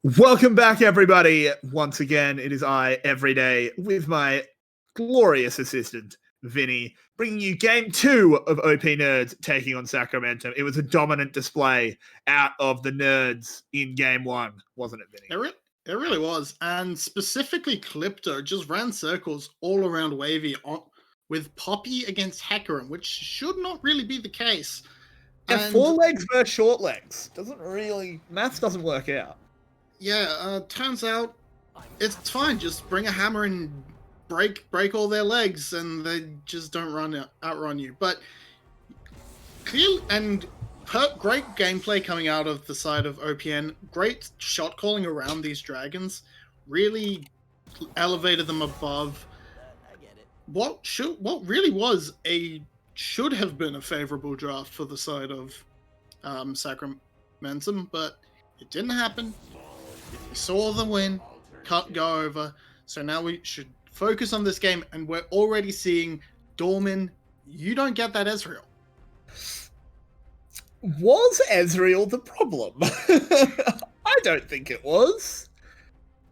Welcome back, everybody. Once again, it is I, every day, with my glorious assistant, Vinny, bringing you game 2 of OP Nerds taking on Sacramentum. It was a dominant display out of the Nerds in game 1, wasn't it, Vinny? It really was. And specifically, Clipto just ran circles all around Wavy with Poppy against Hecarim, which should not really be the case. Yeah, and 4 legs versus short legs. Maths doesn't work out. Yeah, turns out it's fine. Just bring a hammer and break all their legs, and they just don't outrun you. But clearly, great gameplay coming out of the side of OPN. Great shot calling around these dragons. Really elevated them above what really was should have been a favorable draft for the side of Sacramentum, but it didn't happen. We saw the win, go over, so now we should focus on this game, and we're already seeing Dorman. You don't get that Ezreal. Was Ezreal the problem? I don't think it was.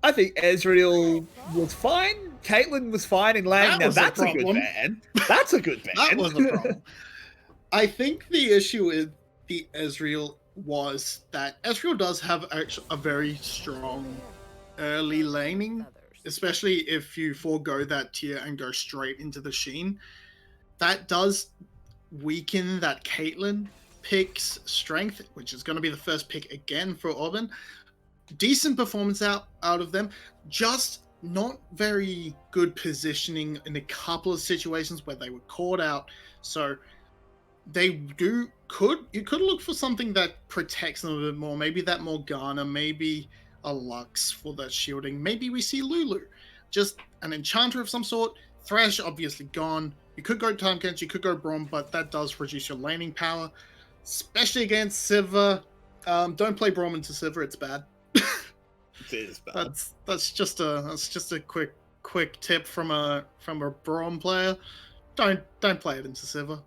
I think Ezreal was fine. Caitlyn was fine in lane. Now that's a good ban. That's a good ban. That was the problem. I think the issue with the Ezreal was that Ezreal does have a very strong early laning, especially if you forego that tier and go straight into the Sheen. That does weaken that Caitlyn pick's strength, which is going to be the first pick again for Orban. Decent performance out of them, just not very good positioning in a couple of situations where they were caught out. So you could look for something that protects them a bit more. Maybe that Morgana, maybe a Lux for that shielding. Maybe we see Lulu, just an enchanter of some sort. Thresh obviously gone. You could go Time Kench, you could go Braum, but that does reduce your laning power, especially against Sivir. Don't play Braum into Sivir; it's bad. It is bad. That's just a quick tip from a Braum player. Don't play it into Sivir.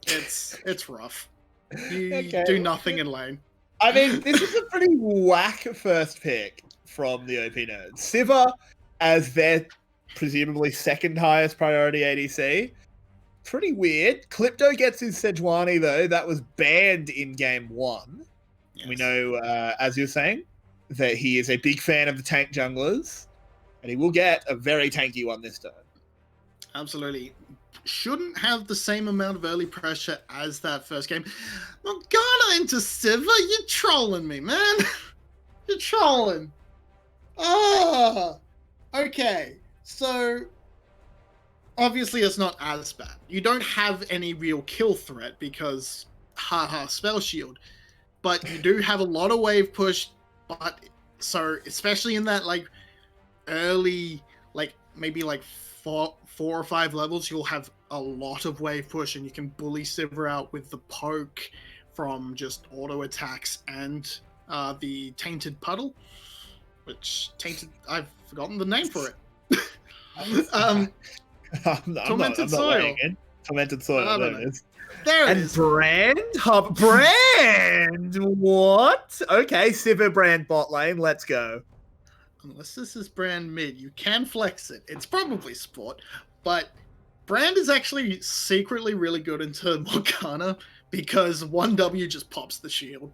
It's rough. You do nothing in lane. I mean, this is a pretty whack first pick from the OP Nerds. Sivir as their presumably second highest priority ADC. Pretty weird. Clipto gets his Sejuani, though. That was banned in game 1. Yes. We know, as you're saying, that he is a big fan of the tank junglers, and he will get a very tanky one this turn. Absolutely. Shouldn't have the same amount of early pressure as that first game. Morgana into Sivir? You're trolling me, man. You're trolling. Okay. So, obviously it's not as bad. You don't have any real kill threat because spell shield. But you do have a lot of wave push. But so, especially in that early, maybe 4 or 5 levels, you'll have a lot of wave push, and you can bully Sivir out with the poke from just auto attacks and the Tainted Puddle, I've forgotten the name for it. Tormented Soil. Tormented Soil. There it is. Brand? What? Okay, Sivir Brand bot lane. Let's go. Unless this is Brand mid, you can flex it. It's probably support, but Brand is actually secretly really good into Morgana because 1W just pops the shield.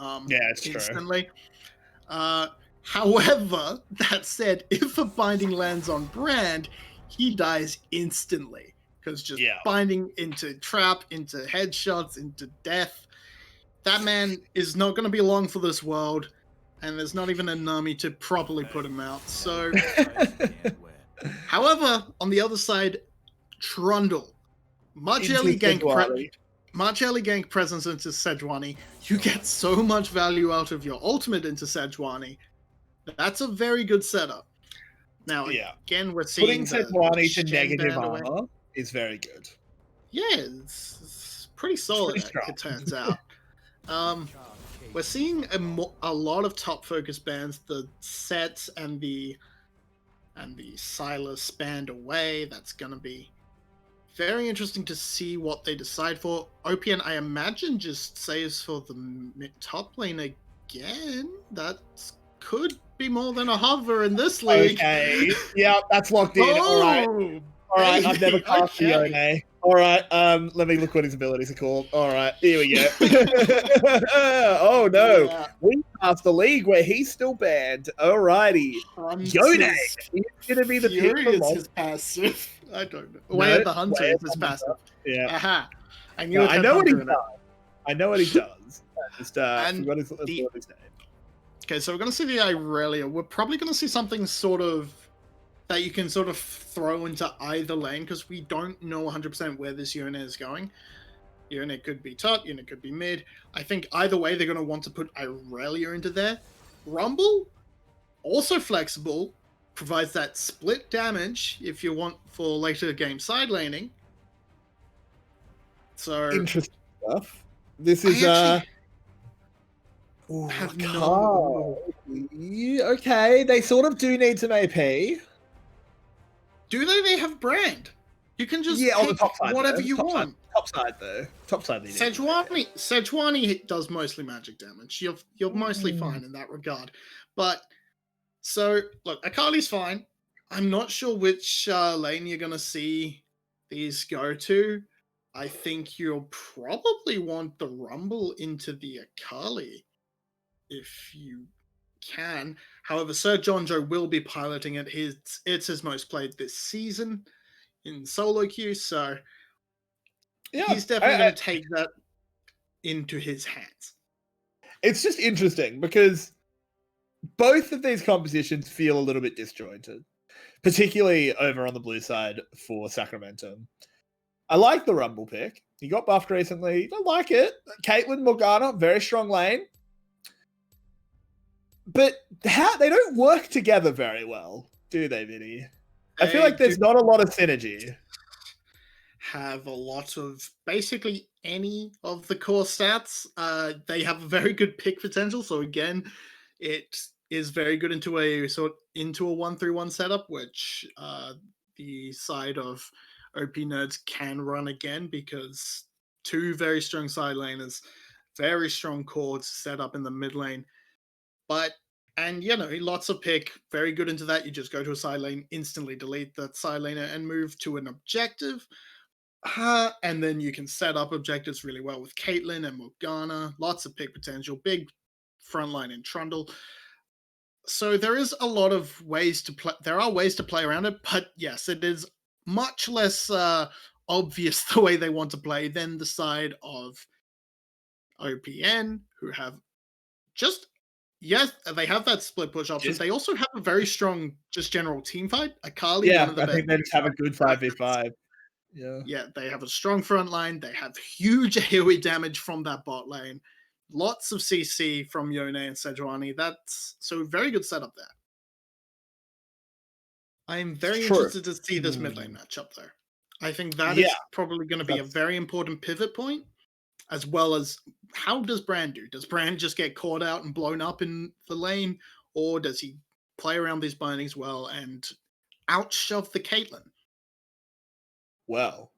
It's instantly. True. However, that said, if a binding lands on Brand, he dies instantly because just binding into trap, into headshots, into death. That man is not going to be long for this world. And there's not even a Nami to properly put him out. So, however, on the other side, Trundle. Much early gank presence into Sejuani. You get so much value out of your ultimate into Sejuani. That's a very good setup. Now, again, we're seeing putting Sejuani to negative armor is very good. Yeah, it's pretty solid, it turns out. We're seeing a lot of top focus bans. The Sets and the Silas banned away. That's gonna be very interesting to see what they decide for. OPN, I imagine, just saves for the top lane again. That's could be more than a hover in this league. Okay. Yeah, that's locked in. All right. All right. I've never cast the Yone. All right. Let me look what his abilities are called. All right. Here we go. Oh no. Yeah. We passed the league where he's still banned. All righty. Yone is going to be the pick Fury for is Mon- his passive. I don't know. No, Way of the Hunter Way is of his the passive. Hunter. Yeah. Aha. I knew No, it I had know what he Hunter in it. does. I know what he does. I just And forgot his ability's name. Okay, so we're going to see the Irelia. We're probably going to see something sort of that you can sort of throw into either lane because we don't know 100% where this unit is going. Unit could be top, unit could be mid. I think either way they're going to want to put Irelia into there. Rumble, also flexible, provides that split damage if you want for later game side laning. So Interesting stuff. This is have okay, they sort of do need some AP. Do they? They have brand. You can just on the pick top side, whatever though. you want. Top side though. Top side. Sejuani does mostly magic damage. You're mostly fine in that regard. But so look, Akali's fine. I'm not sure which lane you're gonna see these go to. I think you'll probably want the Rumble into the Akali if you can. However, Sir Jonjo will be piloting it. It's his most played this season in solo queue, so he's definitely going to take that into his hands. It's just interesting because both of these compositions feel a little bit disjointed, particularly over on the blue side for Sacramentum. I like the Rumble pick. He got buffed recently. I like it. Caitlyn, Morgana, very strong lane. But they don't work together very well, do they, Vinny? I feel like there's not a lot of synergy. Have a lot of basically any of the core stats. They have a very good pick potential. So again, it is very good into a 1-3-1 setup, which the side of OP nerds can run again because two very strong side laners, very strong core set up in the mid lane. And lots of pick, very good into that. You just go to a side lane, instantly delete that side laner, and move to an objective. And then you can set up objectives really well with Caitlyn and Morgana. Lots of pick potential, big frontline in Trundle. So there is a lot of ways to play. There are ways to play around it, but yes, it is much less obvious the way they want to play than the side of OPN, who have they have that split push option. They also have a very strong just general team fight. Akali, I think they just have a good 5v5. Yeah, they have a strong front line. They have huge AoE damage from that bot lane. Lots of CC from Yone and Sejuani. That's so very good setup there. I'm very interested to see this mid lane matchup there. I think that is probably going to be a very important pivot point, as well as how does Brand do? Does Brand just get caught out and blown up in the lane, or does he play around these bindings well and outshove the Caitlyn? Well,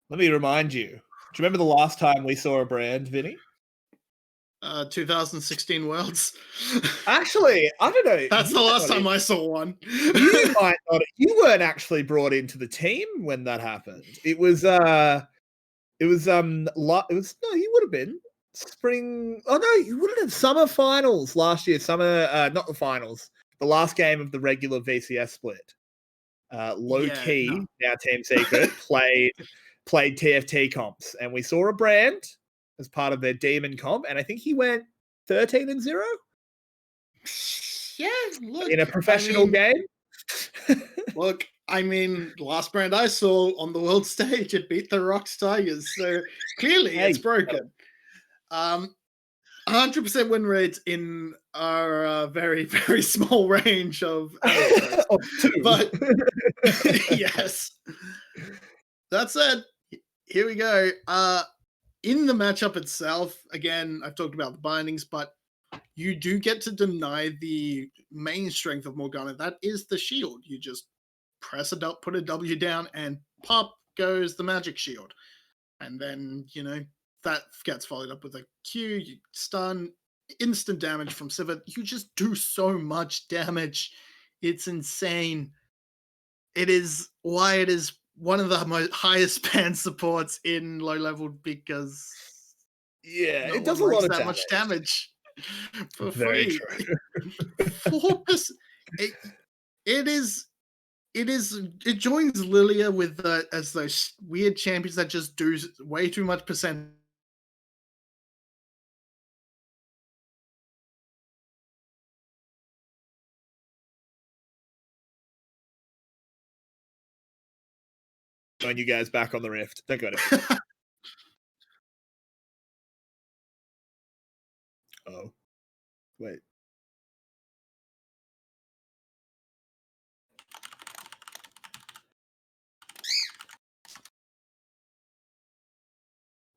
let me remind you. Do you remember the last time we saw a Brand, Vinny? 2016 Worlds. Actually, I don't know. That's the last time I saw one. You might not. You weren't actually brought into the team when that happened. It was. You would have been spring. Oh no, you would have summer finals last year. Not the finals. The last game of the regular VCS split. Low key, now Team Secret played TFT comps, and we saw a Brand as part of their demon comp, and I think he went 13-0. Yeah, look, in a professional game. Look, I mean, the last Brand I saw on the world stage, it beat the Rocks Tigers, so clearly it's broken. 100% win rates in our very, very small range of two. But yes. That said, here we go. In the matchup itself, again, I've talked about the bindings, but you do get to deny the main strength of Morgana. That is the shield. You just put a W down, and pop goes the magic shield. And then, that gets followed up with a Q, you stun, instant damage from Sivir. You just do so much damage. It's insane. It is why it is one of the most highest band supports in low level because Yeah, no it does one a lot likes of that damage. much damage for Very free. true. 4%. It is. It joins Lilia with as those weird champions that just do way too much percent. Join you guys back on the Rift. Don't go to. Oh, wait.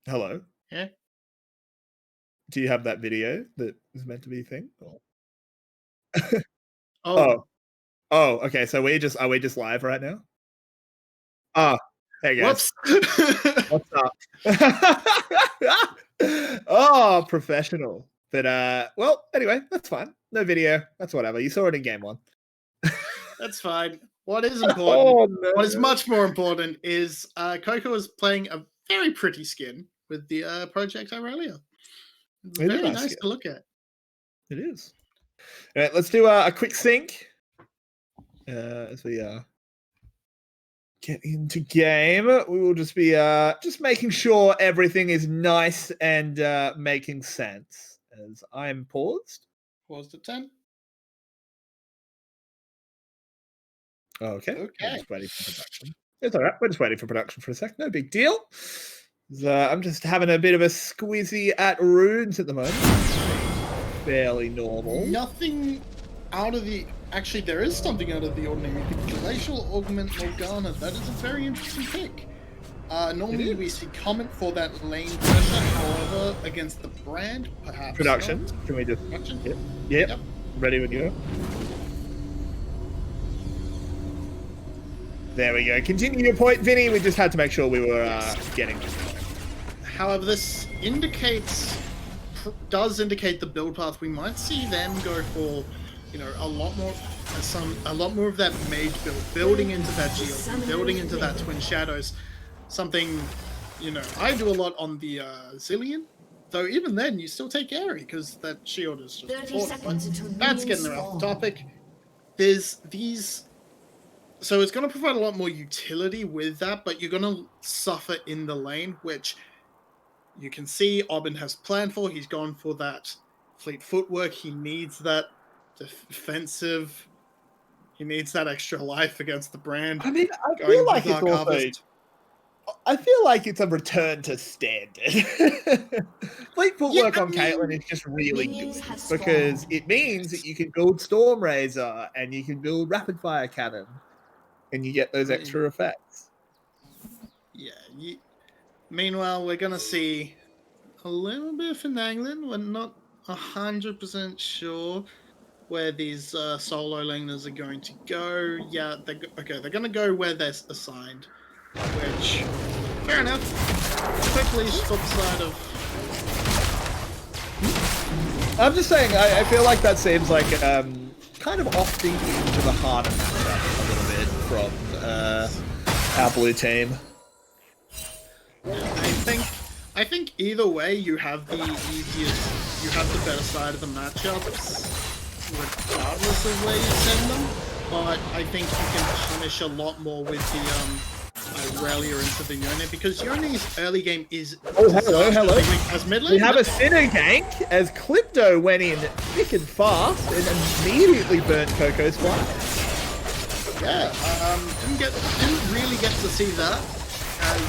Hello. Yeah. Do you have that video that is meant to be a thing? Oh, Oh, okay. So are we just live right now? Ah, hey guys. whoops. What's up? Oh, professional. But well, anyway, that's fine. No video. That's whatever. You saw it in game 1. That's fine. What is important, Oh no. what is much more important is Coco is playing a very pretty skin with the Project Irelia. It's It is a very nice nice skin. to look at. It is. All right, let's do a quick sync as we get into game. We will just be just making sure everything is nice and making sense as I'm paused. Paused at 10. Okay. Okay. We're just waiting for production. It's all right. We're just waiting for production for a sec. No big deal. I'm just having a bit of a squizzy at runes at the moment. Fairly normal. Nothing out of the... Actually, there is something out of the ordinary. Glacial Augment Morgana. That is a very interesting pick. Normally we see comment for that lane pressure, however, against the brand, perhaps. Production. Not. Can we just... Production? Yep. Ready when you go. There we go. Continue your point, Vinny. We just had to make sure we were getting this. However, this does indicate the build path. We might see them go for, a lot more of that mage build, building into that GLP, building into that Twin Shadows. Something, I do a lot on the Zillion, though even then you still take Airy because that shield is just important. That's getting off topic. There's these. So it's going to provide a lot more utility with that, but you're going to suffer in the lane, which you can see Aubin has planned for. He's gone for that fleet footwork. He needs that defensive. He needs that extra life against the brand. I mean, I feel like it's also... I feel like it's a return to standard. Fleet footwork on Caitlyn is just really good because it means that you can build Storm Razor and you can build Rapid Fire Cannon. And you get those extra effects. Yeah. Meanwhile, we're going to see a little bit of finagling. We're not 100% sure where these solo laners are going to go. Yeah, they're going to go where they're assigned. Which, fair enough. Quickly flip side of... I'm just saying, I feel like that seems like kind of offbeat into the harder matchup a little bit from our blue team. I think either way you have the better side of the matchups, regardless of where you send them. But I think you can punish a lot more with the Irelia into the Yone, because Yone's early game is hello. As mid lane. We have a Sinner gank as Clipto went in thick and fast and immediately burnt Coco's flag. Yeah, didn't really get to see that, as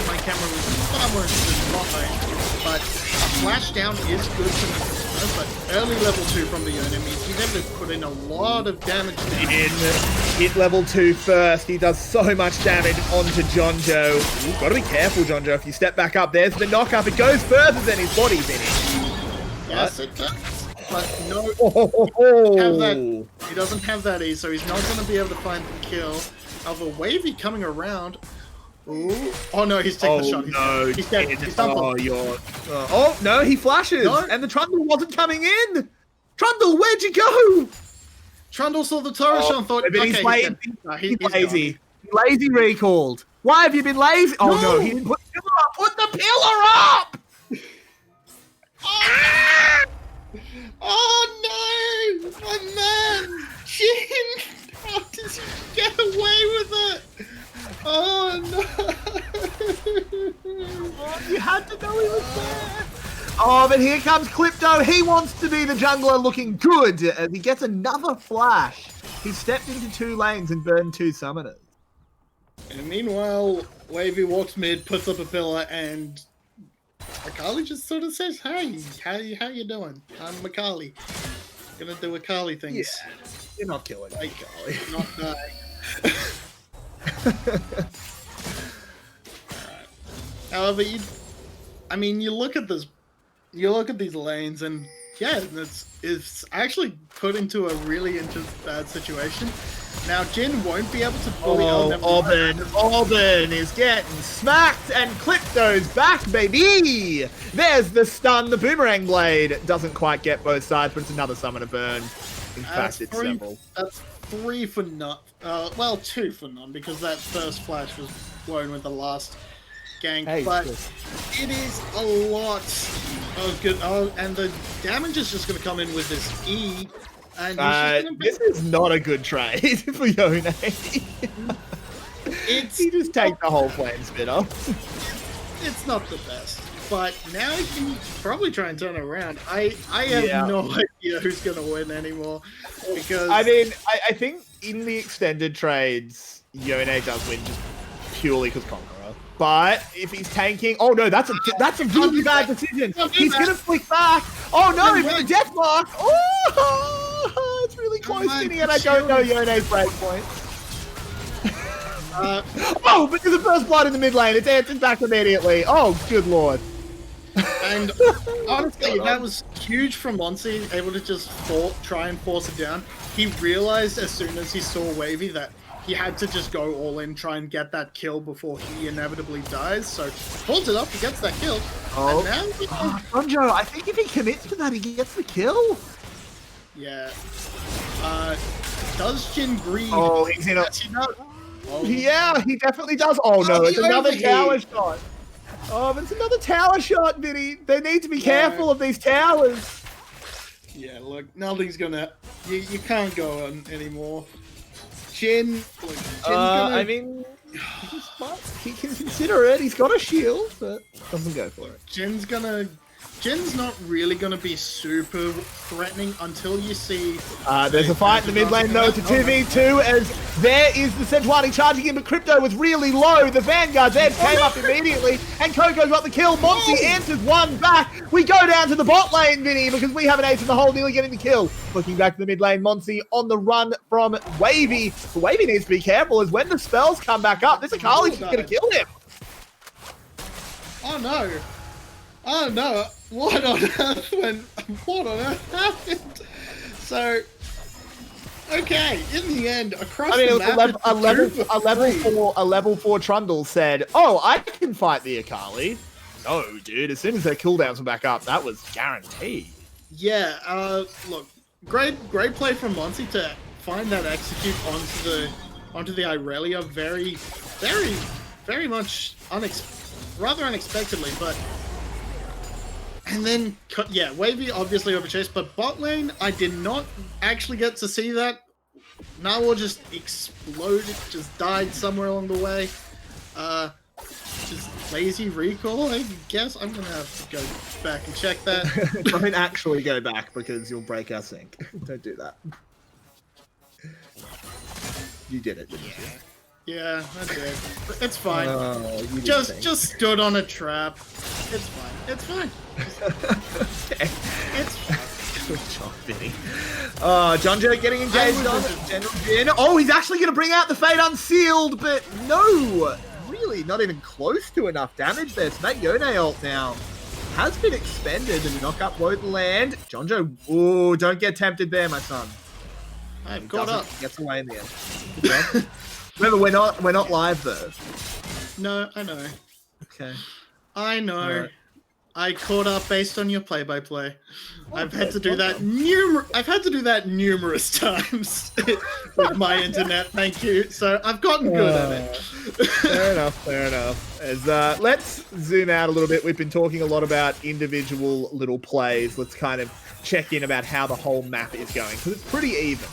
my camera was far more interested in bot lane, but a flash down is good to me, but early level 2 from the Yone means he's able to put in a lot of damage down. Hit level 2 first, he does so much damage onto Jonjo. You've got to be careful, Jonjo, if you step back up, there's the knock up, it goes further than his body finish. Yes, it does. But no, he doesn't have that E, so he's not going to be able to find the kill. However, Wavy coming around. Ooh. Oh no, he's taking the shot. He's dead. He's done. Oh no, he flashes, and the Trundle wasn't coming in. Trundle, where'd you go? Trundle saw the turret shot and thought, okay, he's lazy. Lazy recalled. Why have you been lazy? Oh no, he didn't put the pillar up. Put the pillar up! Oh no! My man! Jin! How does he get away with it? Oh no! Oh, you had to know he was there. Oh, but here comes Clipto. He wants to be the jungler looking good as he gets another flash. He stepped into 2 lanes and burned 2 summoners. And meanwhile, Wavy walks mid, puts up a pillar, and Akali just sort of says, "Hey, how you doing? I'm Akali. Gonna do Akali things." Yeah, you're not killing Akali. Not dying. Alright. However, you look at this, you look at these lanes, and yeah, it's actually put into a really bad situation. Now, Jin won't be able to fully own them. Auburn is getting smacked, and Clipto's back, baby! There's the stun. The Boomerang Blade doesn't quite get both sides, but it's another summoner burn. In fact, it's several. That's 3 for none. Well, 2 for none, because that first flash was blown with the last gank. Hey, but it is a lot of good. Oh, and the damage is just going to come in with this E. And this is not a good trade for Yone. He just take the whole flame spitter. It's not the best, but now he can probably try and turn it around. I have no idea who's going to win anymore, because I mean, I think in the extended trades, Yone does win just purely because Conqueror. But if he's tanking, oh no, that's a really bad decision. He's gonna flick back. Oh no, he's a death mark. Oh, it's really close, Vinny, and I don't know Yone's breakpoint. Oh, but there's a first blood in the mid lane. It's answered back immediately. Oh, good lord. And honestly, that was huge from Monsi, able to just try and force it down. He realized as soon as he saw Wavy that he had to just go all in, try and get that kill before he inevitably dies. So pulls it up, he gets that kill. Oh, and now Sanjo, I think if he commits to that, he gets the kill. Yeah. Does Jin greed? Oh, he's in a... Yeah, he definitely does. Oh no, it's another tower shot. Oh, it's another tower shot, Vinny. They need to be careful of these towers. Yeah, look, nothing's gonna... You can't go on anymore. Jin's gonna... I mean, he's smart. He can consider it. He's got a shield, but doesn't go for it. Jin's not really gonna be super threatening until you see... There's a fight in the mid lane, though. It's a 2v2, as there is the Sejuani charging in, but Crypto was really low. The Vanguard's edge came up immediately, and Coco got the kill. Monty answers one back. We go down to the bot lane, Vinny, because we have an ace in the hole, nearly getting the kill. Looking back to the mid lane, Monty on the run from Wavy. But Wavy needs to be careful, as when the spells come back up, this Akali's just going to kill him. Oh no. Oh no. What on earth happened? So, okay, in the end, across the map, a level 4 Trundle said, "Oh, I can fight the Akali." No, dude. As soon as their cooldowns were back up, that was guaranteed. Yeah. Look, great play from Monty to find that execute onto the Irelia very much rather unexpectedly, but. And then, yeah, Wavy obviously overchased, but bot lane, I did not actually get to see that. Narwhal just exploded, just died somewhere along the way. Just lazy recall, I guess. I'm going to have to go back and check that. Don't actually go back, because you'll break our sync. Don't do that. You did it, didn't you? Yeah, I did. It's fine. Just stood on a trap. It's fine. It's fine. Okay. It's fine. Good job, Vinny. Jonjo getting engaged on General Jin. Oh, he's actually going to bring out the Fate Unsealed, but no! Really, not even close to enough damage there. Snake Yone ult now has been expended, and the knockup won't land. Jonjo, ooh, don't get tempted there, my son. I've caught up. Gets away in the end. Remember, we're not live though. No, I know. Okay. I know. Alright. I caught up based on your play-by-play. I've had Okay, to do that numerous times with my internet. Thank you. So I've gotten good at it. Fair enough. Fair enough. As let's zoom out a little bit. We've been talking a lot about individual little plays. Let's kind of check in about how the whole map is going because it's pretty even.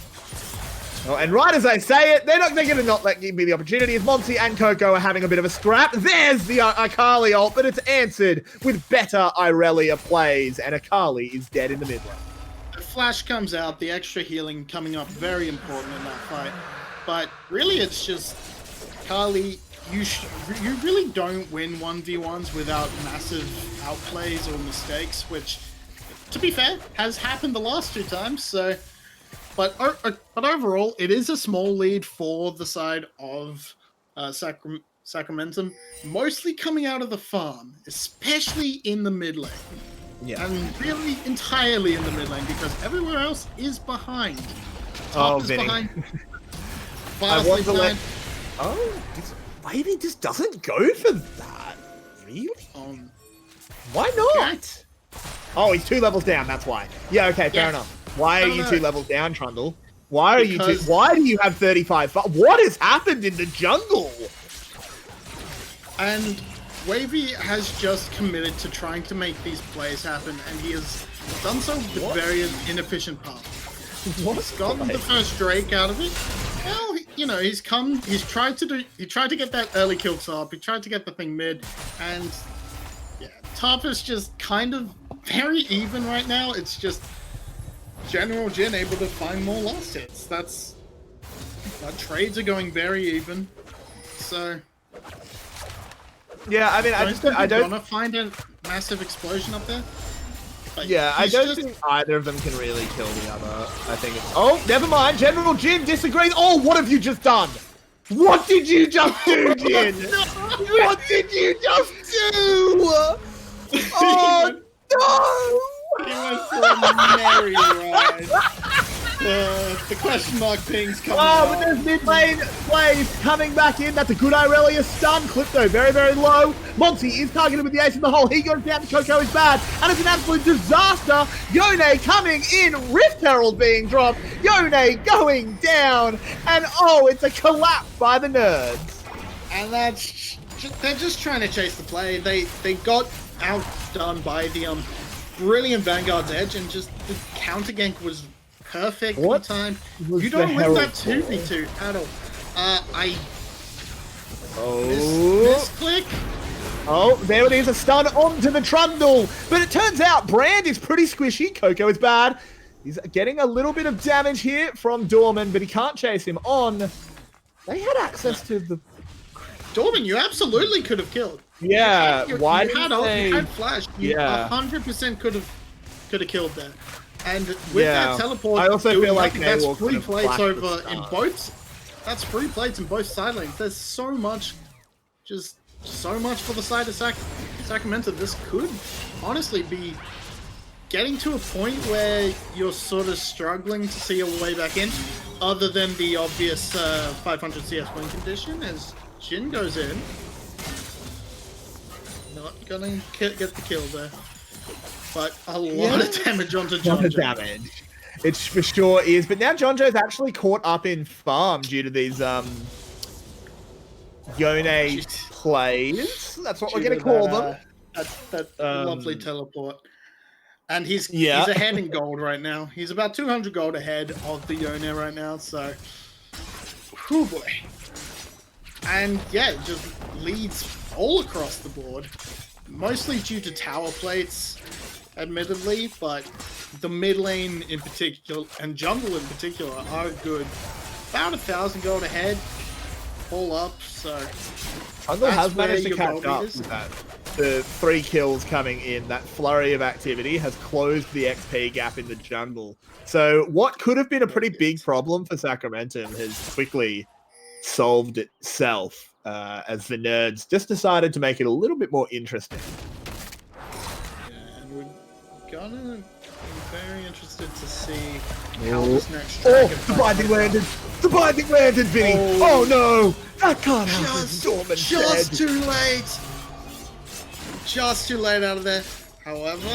Oh, and right as I say it, they're going to not give me the opportunity. As Monty and Coco are having a bit of a scrap. There's the Akali ult, but it's answered with better Irelia plays, and Akali is dead in the mid lane. The flash comes out, the extra healing coming up, very important in that fight. But really, it's just Akali. You really don't win 1v1s without massive outplays or mistakes, which, to be fair, has happened the last 2 times. So. But overall, it is a small lead for the side of Sacramentum, mostly coming out of the farm, especially in the mid lane. Yeah. And really entirely in the mid lane, because everywhere else is behind. Top is Vinny. behind. I want to let... Oh, Wavy just doesn't go for that. Really? Why not? Okay. Oh, he's 2 levels down, that's why. Yeah, okay, fair enough. Why are you 2 levels down, Trundle? Why do you have 35? What has happened in the jungle? And Wavy has just committed to trying to make these plays happen, and he has done so with very inefficient path. He's gotten the first Drake out of it. Well, you know, he's tried to get that early kill top. He tried to get the thing mid, and yeah, top is just kind of very even right now. It's just General Jin able to find more last hits. Trades are going very even. So yeah, I mean, I don't want to find a massive explosion up there. But yeah, I don't think either of them can really kill the other. I think it's... Oh, never mind. General Jin disagrees. Oh, what have you just done? What did you just do, Jin? What did you just do? Oh, no! He went for a merry ride. The question mark ping's coming out. But there's mid lane plays coming back in. That's a good Irelia stun. Clipto very, very low. Monty is targeted with the ace in the hole. He goes down. Coco is bad. And it's an absolute disaster. Yone coming in. Rift Herald being dropped. Yone going down. And oh, it's a collapse by the nerds. And they're just trying to chase the play. They got outdone by the brilliant Vanguard's Edge, and just the counter gank was perfect at the time. You don't win that 2v2 at all. Misclick. Oh, there it is, a stun onto the Trundle. But it turns out Brand is pretty squishy. Coco is bad. He's getting a little bit of damage here from Dorman, but he can't chase him on. They had access to the... Dorman, you absolutely could have killed. Yeah, you had flash. You 100% could have killed there. And with that teleport, I also feel like that's free plates over in both. That's free plates in both side lanes. There's so much, just so much for the side of Sacramento. This could honestly be getting to a point where you're sort of struggling to see your way back in, other than the obvious 500 CS win condition as Jin goes in. Not gonna get the kill there, but a lot of damage onto Jonjo. It for sure is, but now Jonjo's actually caught up in farm due to these Yone plays. That's what we're gonna call them. That lovely teleport. And he's ahead in gold right now. He's about 200 gold ahead of the Yone right now, so whew boy. And yeah, it just leads all across the board, mostly due to tower plates, admittedly, but the mid lane in particular and jungle in particular are good. About 1,000 gold ahead, all up. So Jungle has managed to catch up with that. The 3 kills coming in, that flurry of activity has closed the XP gap in the jungle. So what could have been a pretty big problem for Sacramentum has quickly solved itself as the nerds just decided to make it a little bit more interesting. Yeah, and we're gonna be very interested to see how this next dragon the binding landed! The binding landed, Vinny! Oh no! That can't happen. Dorman just dead. too late. Just too late out of there. However,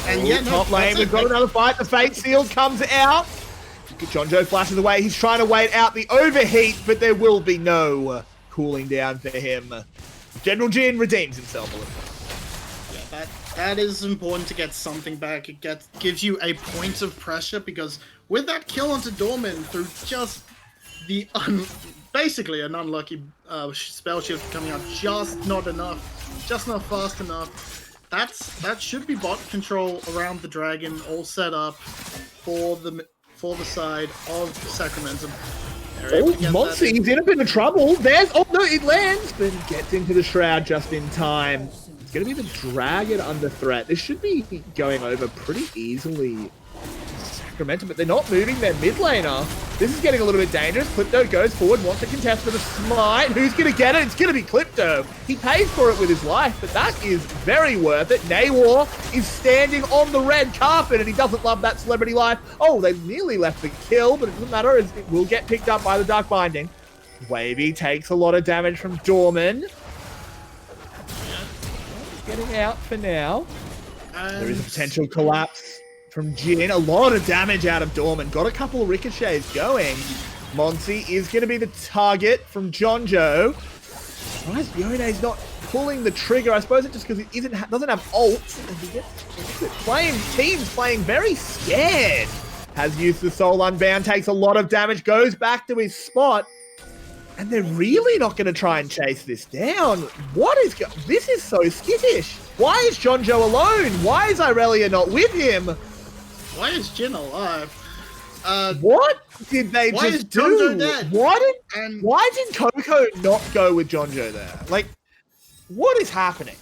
and yeah, no, top lane, we've got another fight. The Fate Seal comes out. John Joe flashes away. He's trying to wait out the overheat, but there will be no cooling down for him. General Jin redeems himself a little. Yeah, that is important to get something back. It gives you a point of pressure, because with that kill onto Dorman through just the basically an unlucky spell shift coming out, just not fast enough. That should be bot control around the dragon, all set up for the side of Sacramentum. Oh, Monty's in a bit of trouble. Oh no, it lands, but he gets into the shroud just in time. It's going to be the dragon under threat. This should be going over pretty easily. Sacramentum, but they're not moving their mid laner. This is getting a little bit dangerous. Clipto goes forward, wants to contest with a smite. Who's going to get it? It's going to be Clipto. He pays for it with his life, but that is very worth it. Nawar is standing on the red carpet, and he doesn't love that celebrity life. Oh, they nearly left the kill, but it doesn't matter, as it will get picked up by the Dark Binding. Wavy takes a lot of damage from Dorman. Getting out for now. There is a potential collapse from Jin. A lot of damage out of Dorman. Got a couple of ricochets going. Monty is going to be the target from Jonjo. Surprised Yone's not pulling the trigger. I suppose it's just because he doesn't have ult. And he gets team's playing very scared. Has used the Soul Unbound, takes a lot of damage, goes back to his spot. And they're really not going to try and chase this down. This is so skittish. Why is Jonjo alone? Why is Irelia not with him? Why is Jin alive? What did they just do? Jonjo dead? Why did Coco not go with Jonjo there? Like, what is happening?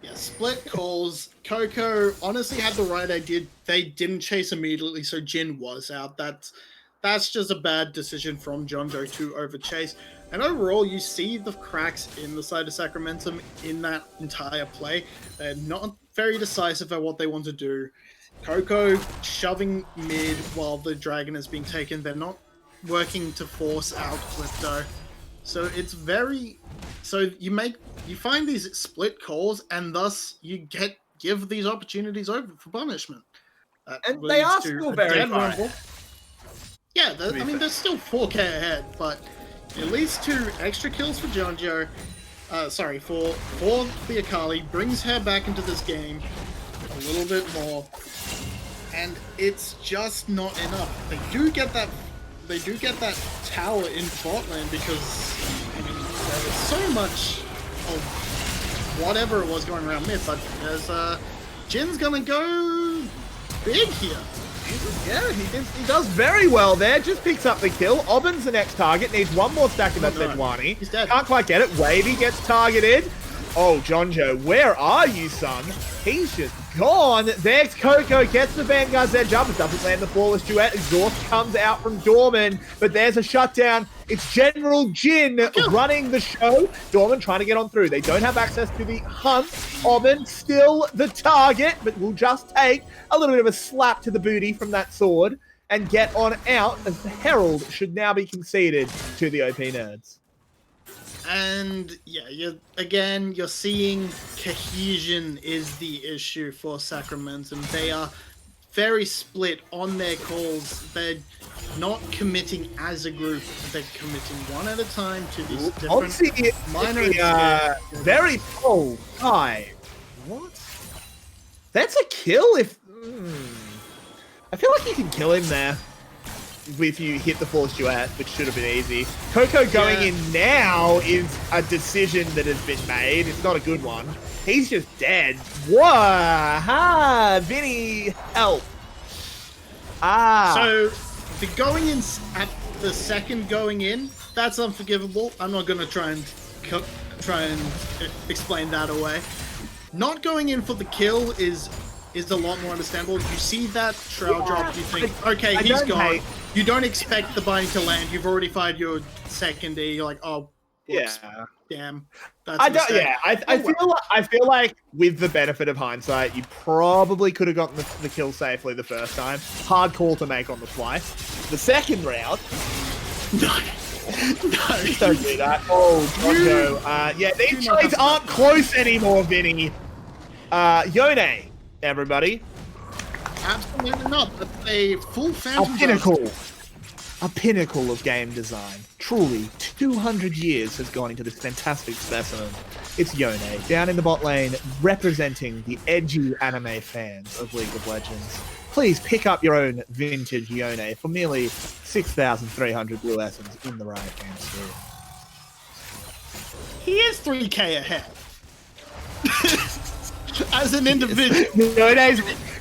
Yeah, split calls. Coco honestly had the right idea. They didn't chase immediately, so Jin was out. That's just a bad decision from Jonjo to overchase. And overall, you see the cracks in the side of Sacramentum in that entire play. They're not very decisive at what they want to do. Coco shoving mid while the dragon is being taken. They're not working to force out Clipto. So it's very... So you find these split calls, and thus you give these opportunities over for punishment. And they are still very far. Yeah, they're still 4k ahead, but at least 2 extra kills for Jonjo. For the Akali, brings her back into this game a little bit more, and it's just not enough. They do get that tower in bot lane, because there was so much of whatever it was going around mid, but there's Jin's gonna go big here. Yeah, he does very well there. Just picks up the kill. Oben's the next target. Needs one more stack of that Sejuani. He's dead. Can't quite get it. Wavy gets targeted. Oh, Jonjo, where are you, son? He's just gone. There's Coco. Gets the Vanguard's edge up. It doesn't land the flawless duet. Exhaust comes out from Dorman, but there's a shutdown. It's General Jin running the show. Dorman trying to get on through. They don't have access to the hunt. Oben still the target, but will just take a little bit of a slap to the booty from that sword and get on out, as the Herald should now be conceded to the OP nerds. And yeah, you're seeing cohesion is the issue for Sacramentum. They are very split on their calls. They're not committing as a group. They're committing one at a time to these different minor. Very hi. What? That's a kill. I feel like you can kill him there if you hit the force duet, which should have been easy. Coco going in now is a decision that has been made. It's not a good one. He's just dead. Whoa! Vinny, help. So the going in at the second going in, that's unforgivable. I'm not going to try and explain that away. Not going in for the kill is a lot more understandable. You see that shroud drop, you think, okay, he's gone. You don't expect the binding to land. You've already fired your second E. You're like, oh, whoops, damn. That's a mistake. I feel like with the benefit of hindsight, you probably could have gotten the kill safely the first time. Hard call to make on the fly. The second round, Just don't do that. Oh, Gonjo. Yeah, these trades aren't close anymore, Vinny. Yone, everybody. Absolutely not. That's a full Phantom A pinnacle. A pinnacle of game design. Truly, 200 years has gone into this fantastic specimen. It's Yone, down in the bot lane, representing the edgy anime fans of League of Legends. Please pick up your own vintage Yone for merely 6,300 blue essence in the Riot Games store. He is 3k ahead. As an individual.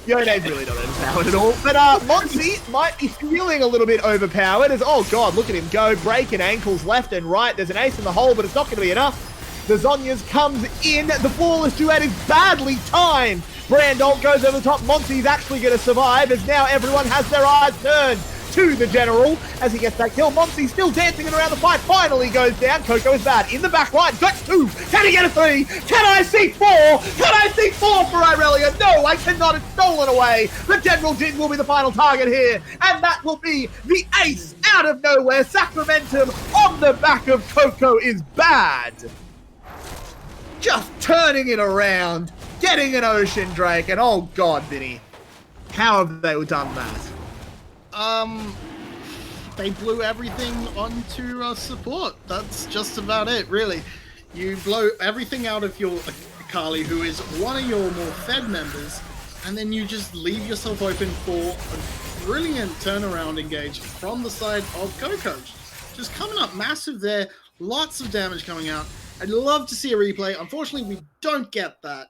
Yone's really not overpowered at all. But Monsi might be feeling a little bit overpowered as, oh god, look at him go, breaking ankles left and right. There's an ace in the hole, but it's not going to be enough. The Zhonya's comes in. The flawless duet is badly timed. Brandalt goes over the top. Monty's actually going to survive as now everyone has their eyes turned to the general as he gets that kill. Monty still dancing around the fight. Finally goes down. Coco is bad. In the back line. Got 2. Can he get a 3? Can I see 4? Can I see 4 for Irelia? No, I cannot. It's stolen away. The General Jin will be the final target here. And that will be the ace out of nowhere. Sacramentum on the back of Coco is bad. Just turning it around. Getting an Ocean Drake. And oh god, Vinny. How have they done that? They blew everything onto support. That's just about it, really. You blow everything out of your Akali, who is one of your more fed members, and then you just leave yourself open for a brilliant turnaround engage from the side of Coco. Just coming up massive there, lots of damage coming out. I'd love to see a replay. Unfortunately, we don't get that.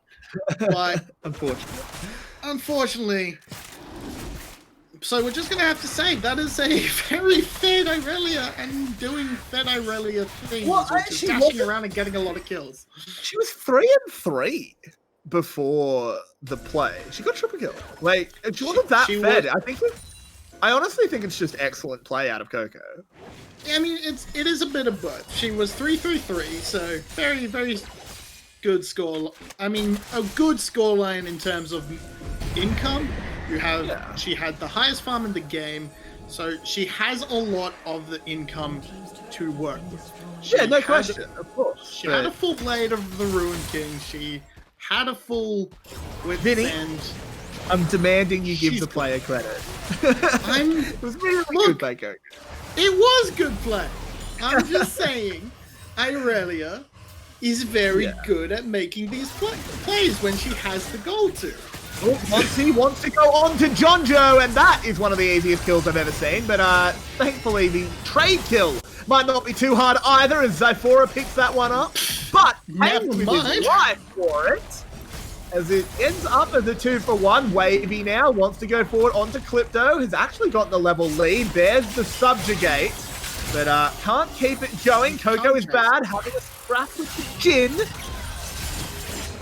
But unfortunately, so we're just going to have to say that is a very fed Irelia and doing fed Irelia things, which is dashing around and getting a lot of kills. She was 3-3 before the play. She got triple kill. Like, she wasn't that fed. I honestly think it's just excellent play out of Coco. Yeah, I mean, it is a bit of both. She was 3-3-3, so very, very good score. I mean, a good scoreline in terms of income. She had the highest farm in the game, so she has a lot of the income to work with. No question, of course. She had a full blade of the Ruin King. She had a full with Vinny, and I'm demanding you give the player credit. It was really good by Coco. It was good play. I'm just saying, Irelia is very good at making these plays when she has the goal to. Monty wants to go on to Jonjo, and that is one of the easiest kills I've ever seen. But thankfully, the trade kill might not be too hard either, as Zyphora picks that one up. But Hayden with his life for it, as it ends up as a 2-for-1. Wavy now wants to go forward onto Clipto, has actually gotten the level lead. There's the subjugate, but can't keep it going. Coco is bad, having a scrap with the Jin.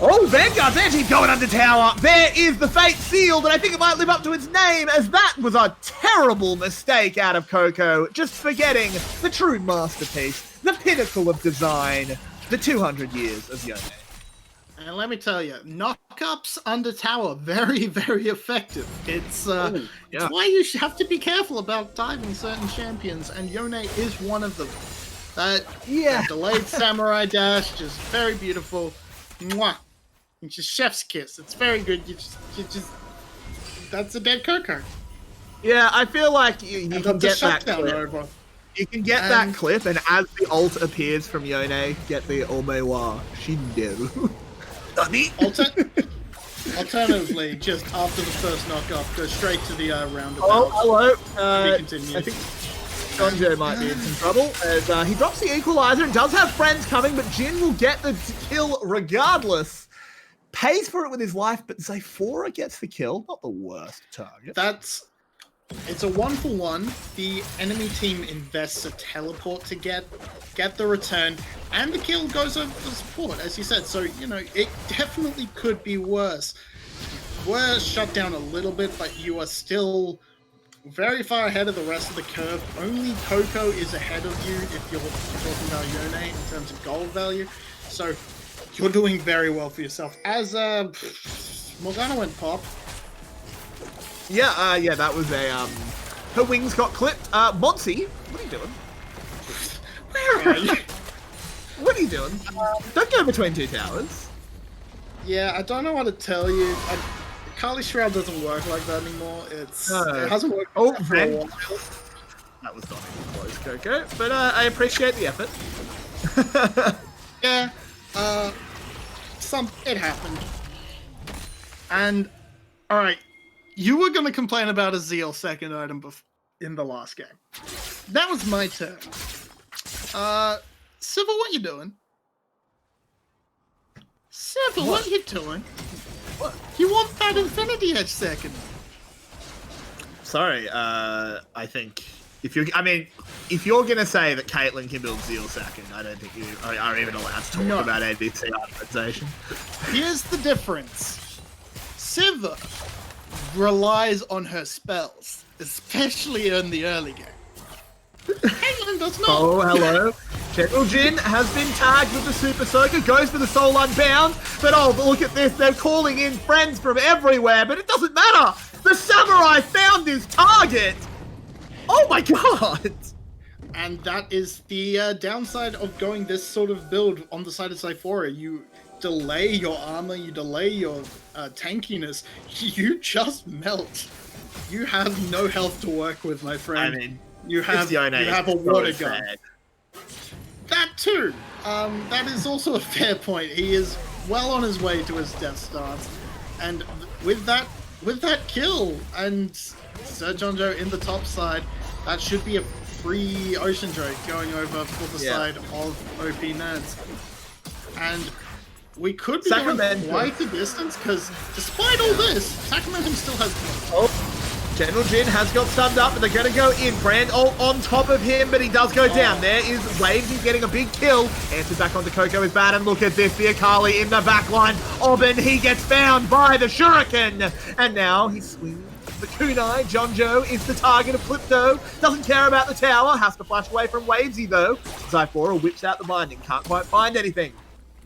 Oh, Vanguard's actually going under tower. There is the fate sealed, and I think it might live up to its name, as that was a terrible mistake out of Coco, just forgetting the true masterpiece, the pinnacle of design, the 200 years of Yone. And let me tell you, knock-ups under tower, very, very effective. It's why you have to be careful about diving certain champions, and Yone is one of them. That delayed samurai dash, just very beautiful. Mwah. It's just chef's kiss. It's very good. You just that's a dead Coco. Yeah, I feel like you can get that clip. You can get that clip, and as the ult appears from Yone, get the Omewa Shindo. Alternatively, just after the first knock-off, go straight to the roundabout. Oh, hello. I think Gonjo might be in some trouble, as he drops the equalizer and does have friends coming, but Jin will get the kill regardless. Pays for it with his life, but Zyphora gets the kill. Not the worst target. It's a 1-for-1. The enemy team invests a teleport to get the return, and the kill goes over the support, as you said. So, you know, it definitely could be worse. We're shut down a little bit, but you are still very far ahead of the rest of the curve. Only Coco is ahead of you if you're talking about Yone in terms of gold value. So you're doing very well for yourself. As Morgana went pop. Yeah, that was a her wings got clipped. Monty, what are you doing? Where are you? What are you doing? Don't go between two towers. Yeah, I don't know what to tell you. Kali Shroud doesn't work like that anymore. It hasn't worked for a while. That was not even close, Coco. But I appreciate the effort. Yeah, it happened. And all right, you were gonna complain about a Zeal second item in the last game. That was my turn. Civil, what you doing? Civil, what you doing? What? You want that Infinity Edge second? Sorry, I think if you're gonna say that Caitlyn can build Zeal second, I don't think you are even allowed to talk about ABC optimization. Here's the difference. Siva relies on her spells, especially in the early game. Caitlyn does not. Oh, hello. General Jin has been tagged with the Super Soaker, goes for the Soul Unbound, but oh, look at this, they're calling in friends from everywhere, but it doesn't matter! The Samurai found his target! Oh my god! And that is the downside of going this sort of build on the side of Zyphora. You delay your armor, you delay your tankiness, you just melt. You have no health to work with, my friend. I mean, you have a water gun. That too. That is also a fair point. He is well on his way to his death stance, and with that kill and Sir Jonjo in the top side, that should be a free Ocean Drake going over for the side of OP Nerds. And we could be going quite a distance, because despite all this, Sacramentum still has... General Jin has got stunned up, and they're going to go in. Brand ult on top of him, but he does go down. There is Waves. He's getting a big kill. Answer back onto Coco is bad, and look at this. The Akali in the back line. Aubin, he gets found by the Shuriken. And now he swings the kunai. Jonjo is the target of Clipto. Doesn't care about the tower. Has to flash away from Wavesy, though. Zyphora whips out the binding. Can't quite find anything.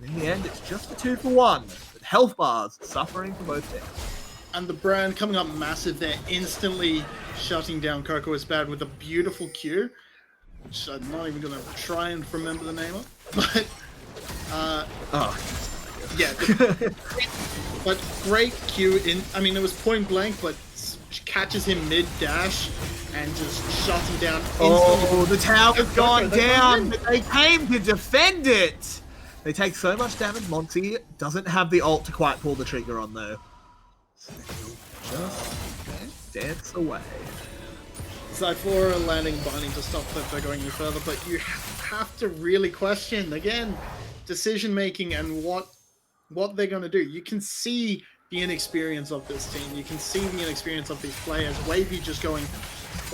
And in the end, it's just a 2-for-1. But health bars suffering from both ends. And the brand coming up massive there, instantly shutting down Coco is bad with a beautiful Q, which I'm not even going to try and remember the name of. But, yeah. But great Q in, I mean, it was point blank, but catches him mid-dash and just shuts him down instantly. Oh, the tower's gone down, but they came to defend it! They take so much damage, Monty doesn't have the ult to quite pull the trigger on, though. Just dance away. Zyphora landing binding to stop Clipto going any further, but you have to really question, again, decision making and what they're going to do. You can see the inexperience of this team. You can see the inexperience of these players. Wavy just going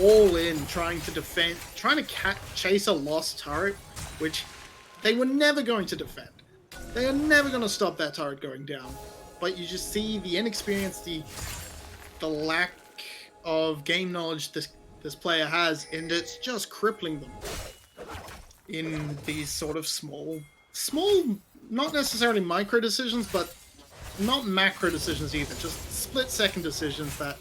all in, trying to defend, trying to chase a lost turret, which they were never going to defend. They are never going to stop that turret going down. But you just see the inexperience, the lack of game knowledge this player has, and it's just crippling them in these sort of small, not necessarily micro decisions, but not macro decisions either. Just split-second decisions that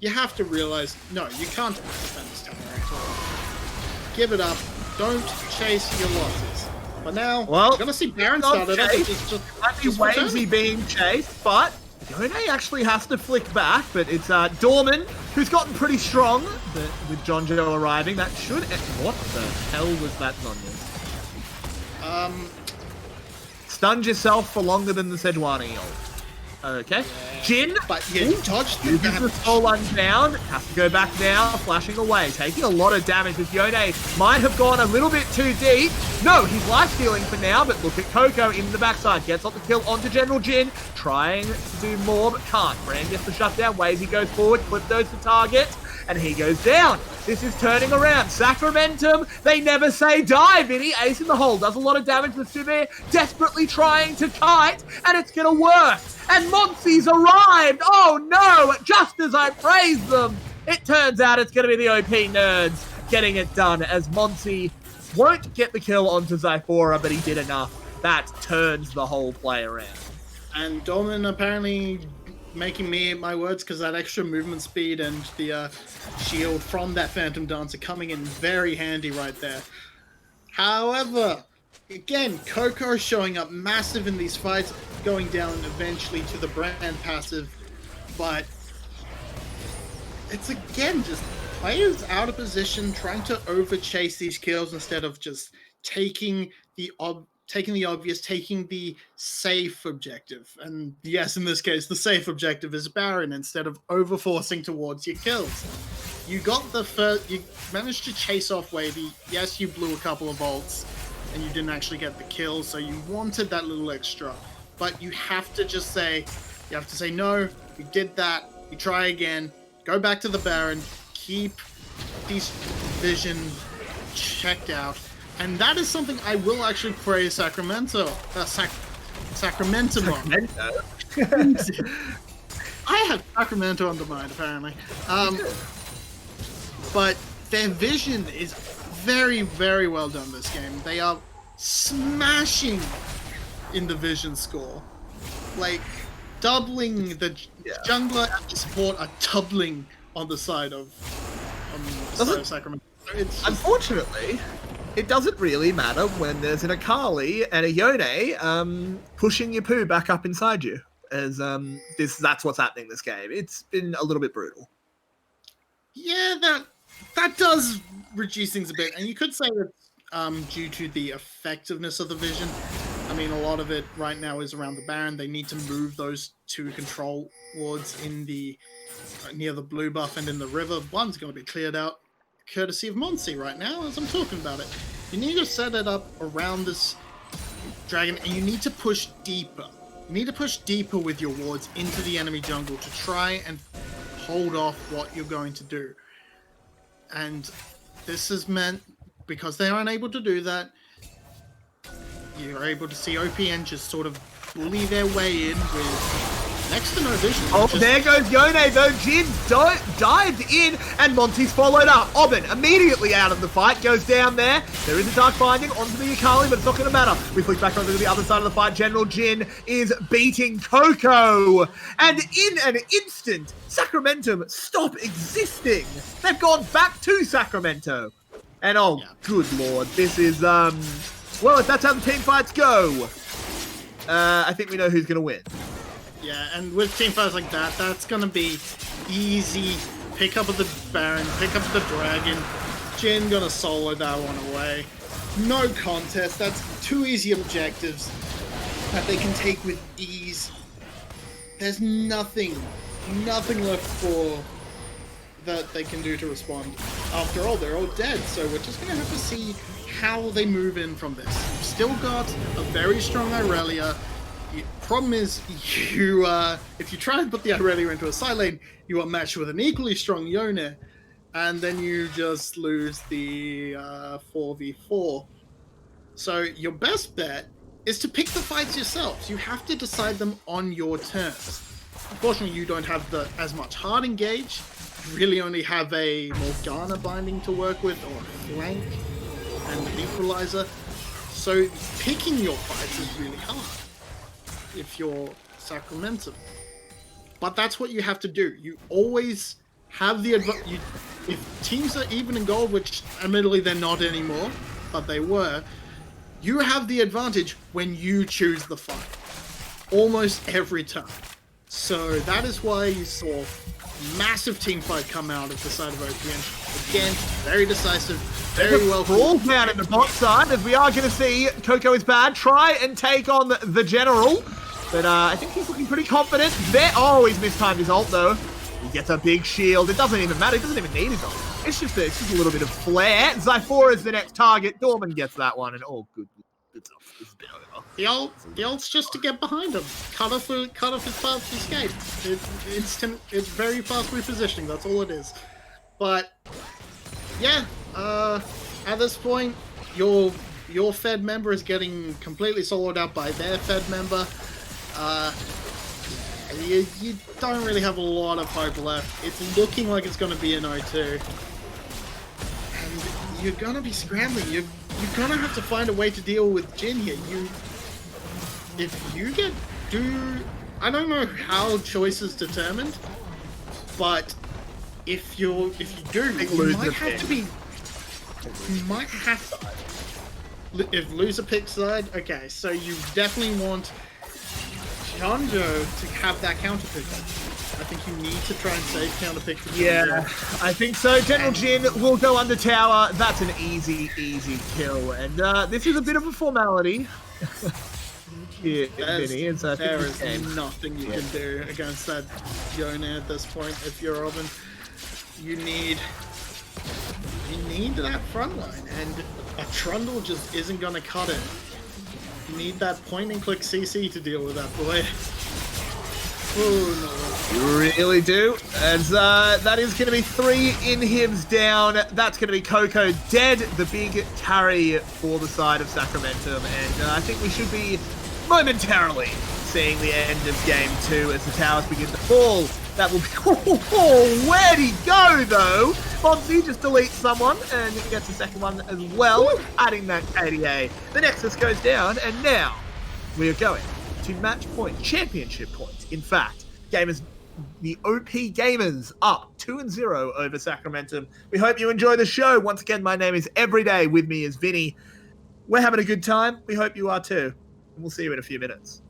you have to realize, no, you can't defend this tower at all. Give it up. Don't chase your losses. But now, we're going to see Baron started up, which is just Wavesy being chased, but Yone actually has to flick back, but it's Dorman, who's gotten pretty strong, but with Jonjo arriving, that should... What the hell was that Nanya? Stunned yourself for longer than the Sejuani ult. Okay. Yeah. Jin, but you dodged the Soul Unbound, has to go back now, flashing away, taking a lot of damage as Yone might have gone a little bit too deep. No, he's life stealing for now, but look at Coco in the backside, gets on the kill onto General Jin, trying to do more, but can't. Brand gets the shutdown, Wavy goes forward, Clipto's the target, and he goes down. This is turning around. Sacramentum, they never say die, Vinny. Ace in the hole, does a lot of damage with Suvir, desperately trying to kite, and it's gonna work. And Monty's arrived! Oh no! Just as I praised them! It turns out it's gonna be the OP Nerds getting it done, as Monty won't get the kill onto Zyphora, but he did enough. That turns the whole play around. And Dolman apparently making me eat my words, because that extra movement speed and the shield from that Phantom Dancer coming in very handy right there. However, again, Coco showing up massive in these fights, going down eventually to the brand passive, but it's again just players out of position, trying to over chase these kills instead of just taking the obvious, taking the safe objective. And yes, in this case, the safe objective is Baron instead of over forcing towards your kills. You got the first, you managed to chase off Wavy. Yes, you blew a couple of ults and you didn't actually get the kill, so you wanted that little extra. But you have to just say, no, you did that, you try again, go back to the Baron, keep these vision checked out. And that is something I will actually praise Sacramentum on. I have Sacramento on the mind, apparently. But their vision is very, very well done this game. They are smashing in the vision score. Like, doubling the jungler and the support are doubling on the side of Sacramento. Unfortunately, it doesn't really matter when there's an Akali and a Yone pushing your poo back up inside you. As that's what's happening this game. It's been a little bit brutal. Yeah, that does reduce things a bit, and you could say it's due to the effectiveness of the vision. I mean, a lot of it right now is around the Baron. They need to move those two control wards in the near the blue buff and in the river. One's going to be cleared out courtesy of Monsi right now as I'm talking about it. You need to set it up around this dragon, and you need to push deeper. You need to push deeper with your wards into the enemy jungle to try and hold off what you're going to do. And this is meant, because they are unable to do that, you're able to see OPN just sort of bully their way in with next to no vision. Oh, there goes Yone though. Jin dived in, and Monty's followed up. Oben immediately out of the fight, goes down there. There is a Dark Binding onto the Akali, but it's not going to matter. We flick back over to the other side of the fight. General Jin is beating Coco. And in an instant, Sacramentum stop existing. They've gone back to Sacramento. And good lord, this is, well, if that's how the team fights go, I think we know who's going to win. Yeah, and with team fights like that, that's going to be easy. Pick up the Baron, pick up the Dragon. Jin going to solo that one away. No contest. That's two easy objectives that they can take with ease. There's nothing left for that they can do to respond. After all, they're all dead, so we're just going to have to see how they move in from this. You've still got a very strong Irelia. The problem is, if you try and put the Irelia into a side lane, you are matched with an equally strong Yone, and then you just lose the 4v4. So your best bet is to pick the fights yourselves. You have to decide them on your terms. Unfortunately, you don't have as much hard engage. You really only have a Morgana binding to work with, or a flank and an equalizer. So picking your fights is really hard if you're Sacramentum. But that's what you have to do. You always have the advantage. If teams are even in gold, which admittedly they're not anymore, but they were, you have the advantage when you choose the fight. Almost every time. So that is why you saw massive team fight come out of the side of OPN. Again, very decisive, very well. Brawl down in the bot side, as we are going to see Coco is bad. Try and take on the general. But I think he's looking pretty confident. There, oh, he's mistimed his ult though. He gets a big shield. It doesn't even matter. He doesn't even need his ult. It's just a little bit of flair. Zyphora is the next target. Dorman gets that one, and good stuff. This has been over. The ult's just to get behind him. Cut off his path to escape. It's very fast repositioning. That's all it is. But yeah, at this point, your Fed member is getting completely soloed out by their Fed member. You don't really have a lot of hope left. It's looking like it's going to be an 0-2. And you're going to be scrambling. You're going to have to find a way to deal with Jin here. I don't know how choice is determined, but if you do, you might have if loser picks side, okay, so you definitely want Chanjo to have that counter pick. I think you need to try and save counter pick for Yeah, I think so. General Jin will go under tower. That's an easy kill. And this is a bit of a formality. Here, Vinny, there is nothing you can do against that Yone at this point. If you're Robin, you need that front line, and a Trundle just isn't going to cut it. You need that point and click CC to deal with that boy. Oh, no. You really do. As that is going to be 3 inhibs down. That's going to be Coco dead, the big carry for the side of Sacramentum. And I think we should be momentarily seeing the end of game 2 as the towers begin to fall. That will be... Oh, where'd he go, though? Fonzie just deletes someone and gets a second one as well, adding that KDA. The Nexus goes down, and now we are going to match point, championship point. In fact, gamers, the OP Gamers up 2-0 over Sacramentum. We hope you enjoy the show. Once again, my name is Everyday. With me is Vinny. We're having a good time. We hope you are too. And we'll see you in a few minutes.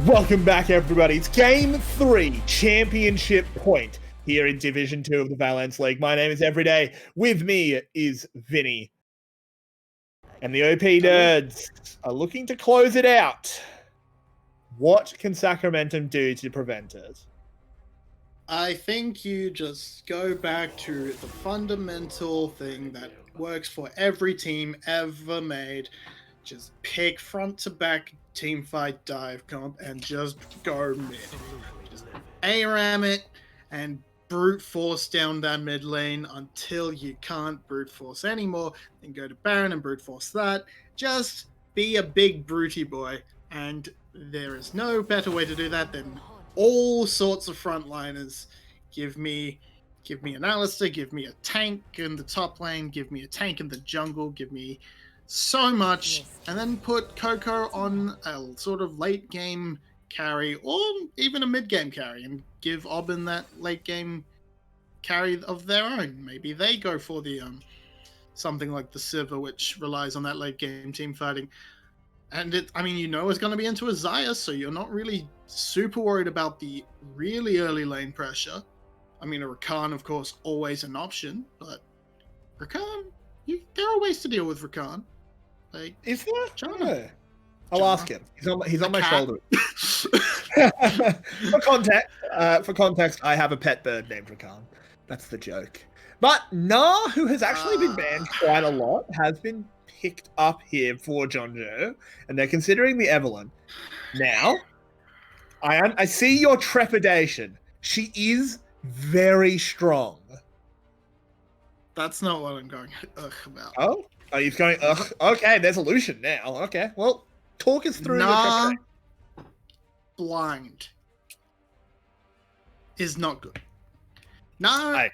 Welcome back, everybody. It's Game 3, Championship Point, here in Division 2 of the Valence League. My name is Everyday. With me is Vinny. And the OP Nerds are looking to close it out. What can Sacramentum do to prevent it? I think you just go back to the fundamental thing that works for every team ever made. Just pick front to back team fight dive comp and just go mid. Just ARAM it and brute force down that mid lane until you can't brute force anymore. Then go to Baron and brute force that. Just be a big brutey boy. And there is no better way to do that than all sorts of frontliners. Give me an Alistair, give me a tank in the top lane, give me a tank in the jungle, give me so much, and then put Coco on a sort of late game carry or even a mid game carry and give Aubin that late game carry of their own. Maybe they go for the something like the Sivir, which relies on that late game team fighting. And it's going to be into a Xayah, so you're not really super worried about the really early lane pressure. I mean, a Rakan, of course, always an option, but Rakan, there are ways to deal with Rakan. Like, is there? Jonah. I'll ask him. He's on my shoulder. For context, I have a pet bird named Rakan. That's the joke. But Nah, who has actually been banned quite a lot, has been picked up here for John Joe, and they're considering the Evelyn. Now, I see your trepidation. She is very strong. That's not what I'm going about. Oh, he's going, ugh. Okay, there's a Lucian now. Okay, well, talk us through your trepidation. Blind is not good. Nah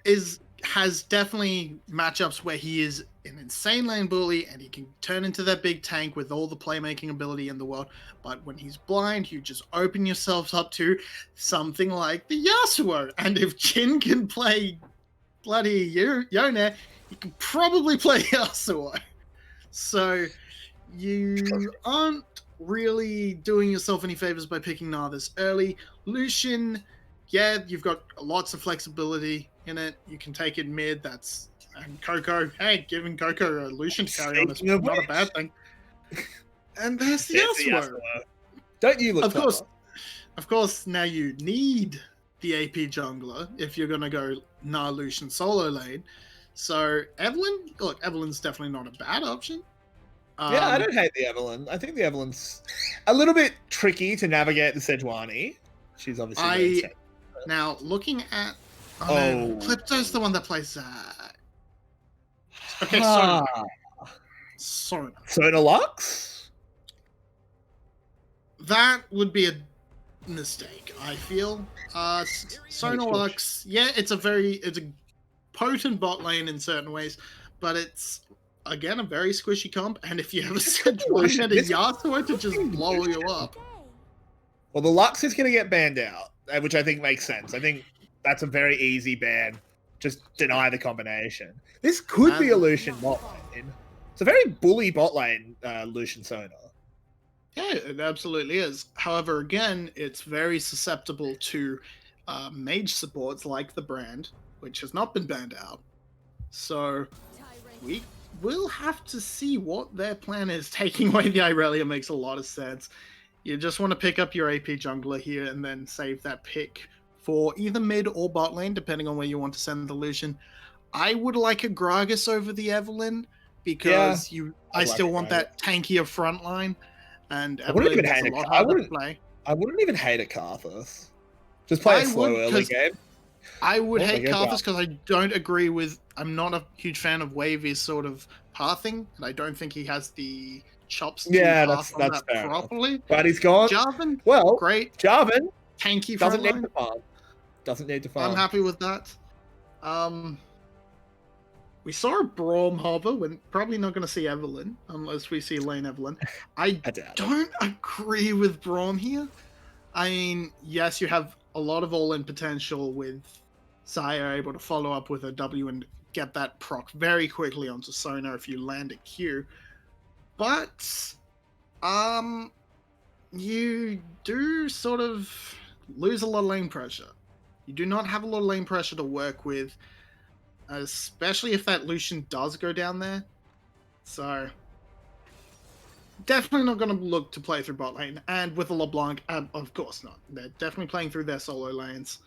has definitely matchups where he is an insane lane bully and he can turn into that big tank with all the playmaking ability in the world. But when he's blind, you just open yourselves up to something like the Yasuo. And if Jhin can play bloody Yone, he can probably play Yasuo. So you aren't really doing yourself any favors by picking Nah this early. Lucian, yeah, you've got lots of flexibility in it. You can take it mid. And Coco, hey, giving Coco a Lucian to carry on is not a bad thing. And there's the Yasuo. Don't you look Of course, now you need the AP jungler if you're going to go Nah Lucian solo lane. So Evelyn's definitely not a bad option. Yeah, I don't hate the Evelyn. I think the Evelyn's a little bit tricky to navigate the Sejuani. She's obviously now looking at Clipto's the one that plays okay, Sona Lux? That would be a mistake, I feel. Sona Lux, yeah, it's a potent bot lane in certain ways, but it's again a very squishy comp, and if you have a Sejuani and a Yasuo to just blow you up. Well, the Lux is going to get banned out, which I think makes sense. I think that's a very easy ban. Just deny the combination. This could be a Lucian bot lane. It's a very bully bot lane, Lucian Sona. Yeah, it absolutely is. However, again, it's very susceptible to mage supports like the Brand, which has not been banned out. So we will have to see what their plan is. Taking away the Irelia makes a lot of sense. You just want to pick up your AP jungler here and then save that pick for either mid or bot lane, depending on where you want to send the Lucian. I would like a Gragas over the Evelyn because I still want that tankier front line. And I wouldn't even hate it. I wouldn't even hate a Karthus. Just play a slow early game. I would hate Karthus because I don't agree with. I'm not a huge fan of Wavy's sort of pathing, and I don't think he has the chops to path on that properly. But he's gone. Jarvan, great. Jarvan, tanky doesn't front need to farm. Doesn't need to farm. I'm happy with that. We saw a Braum hover. We're probably not going to see Evelyn unless we see lane Evelyn. I don't agree with Braum here. I mean, yes, you have a lot of all-in potential with Xayah able to follow up with a W and get that proc very quickly onto Sona if you land a Q. But you do sort of lose a lot of lane pressure. You do not have a lot of lane pressure to work with, especially if that Lucian does go down there. So definitely not going to look to play through bot lane. And with the LeBlanc, of course not. They're definitely playing through their solo lanes.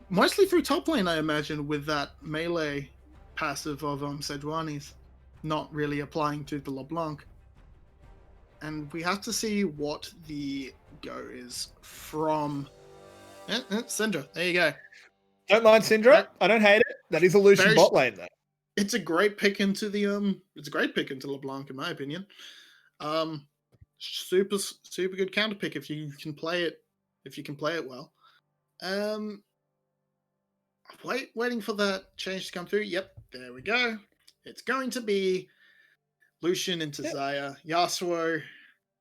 Mostly through top lane, I imagine, with that melee passive of Sejuani's not really applying to the LeBlanc. And we have to see what the go is from Syndra. There you go. Don't mind Syndra. I don't hate it. That is a Lucian bot lane, though. It's a great pick into the It's a great pick into LeBlanc, in my opinion. Super good counter pick if you can play it. If you can play it well. Waiting for that change to come through. Yep, there we go. It's going to be Lucian into Xayah, Yasuo.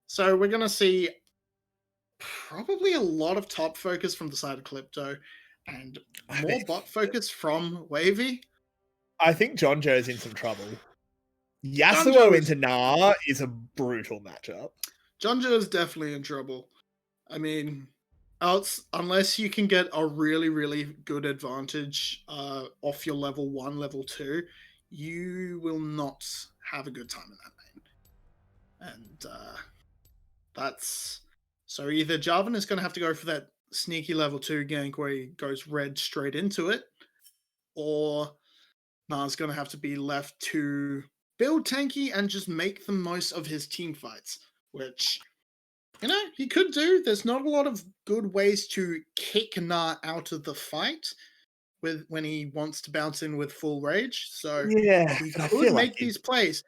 So we're gonna see probably a lot of top focus from the side of Calypto and more bot focus from Wavy. I think John Joe's in some trouble. Yasuo into Gnar is a brutal matchup. John Joe is definitely in trouble. I mean, unless you can get a really, really good advantage off your level 1, level 2, you will not have a good time in that lane. And that's... So either Jarvan is going to have to go for that sneaky level 2 gank where he goes red straight into it, or Gnar's going to have to be left to build tanky and just make the most of his team fights, which, you know, he could do. There's not a lot of good ways to kick Gnar out of the fight when he wants to bounce in with full rage. So he could make these plays,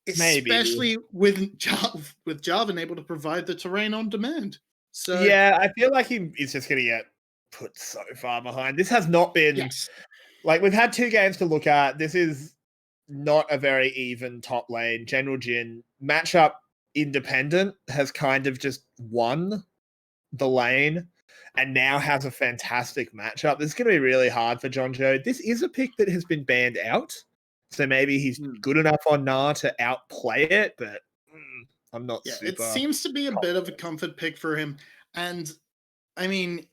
especially with Jarvan able to provide the terrain on demand. So yeah, I feel like he's just going to get put so far behind. This has not been like, we've had 2 games to look at. This is not a very even top lane. General Jin matchup independent has kind of just won the lane and now has a fantastic matchup. This is going to be really hard for John Joe. This is a pick that has been banned out, so maybe he's good enough on Gnar to outplay it, but I'm not super... It seems to be a bit of a comfort pick for him. And I mean,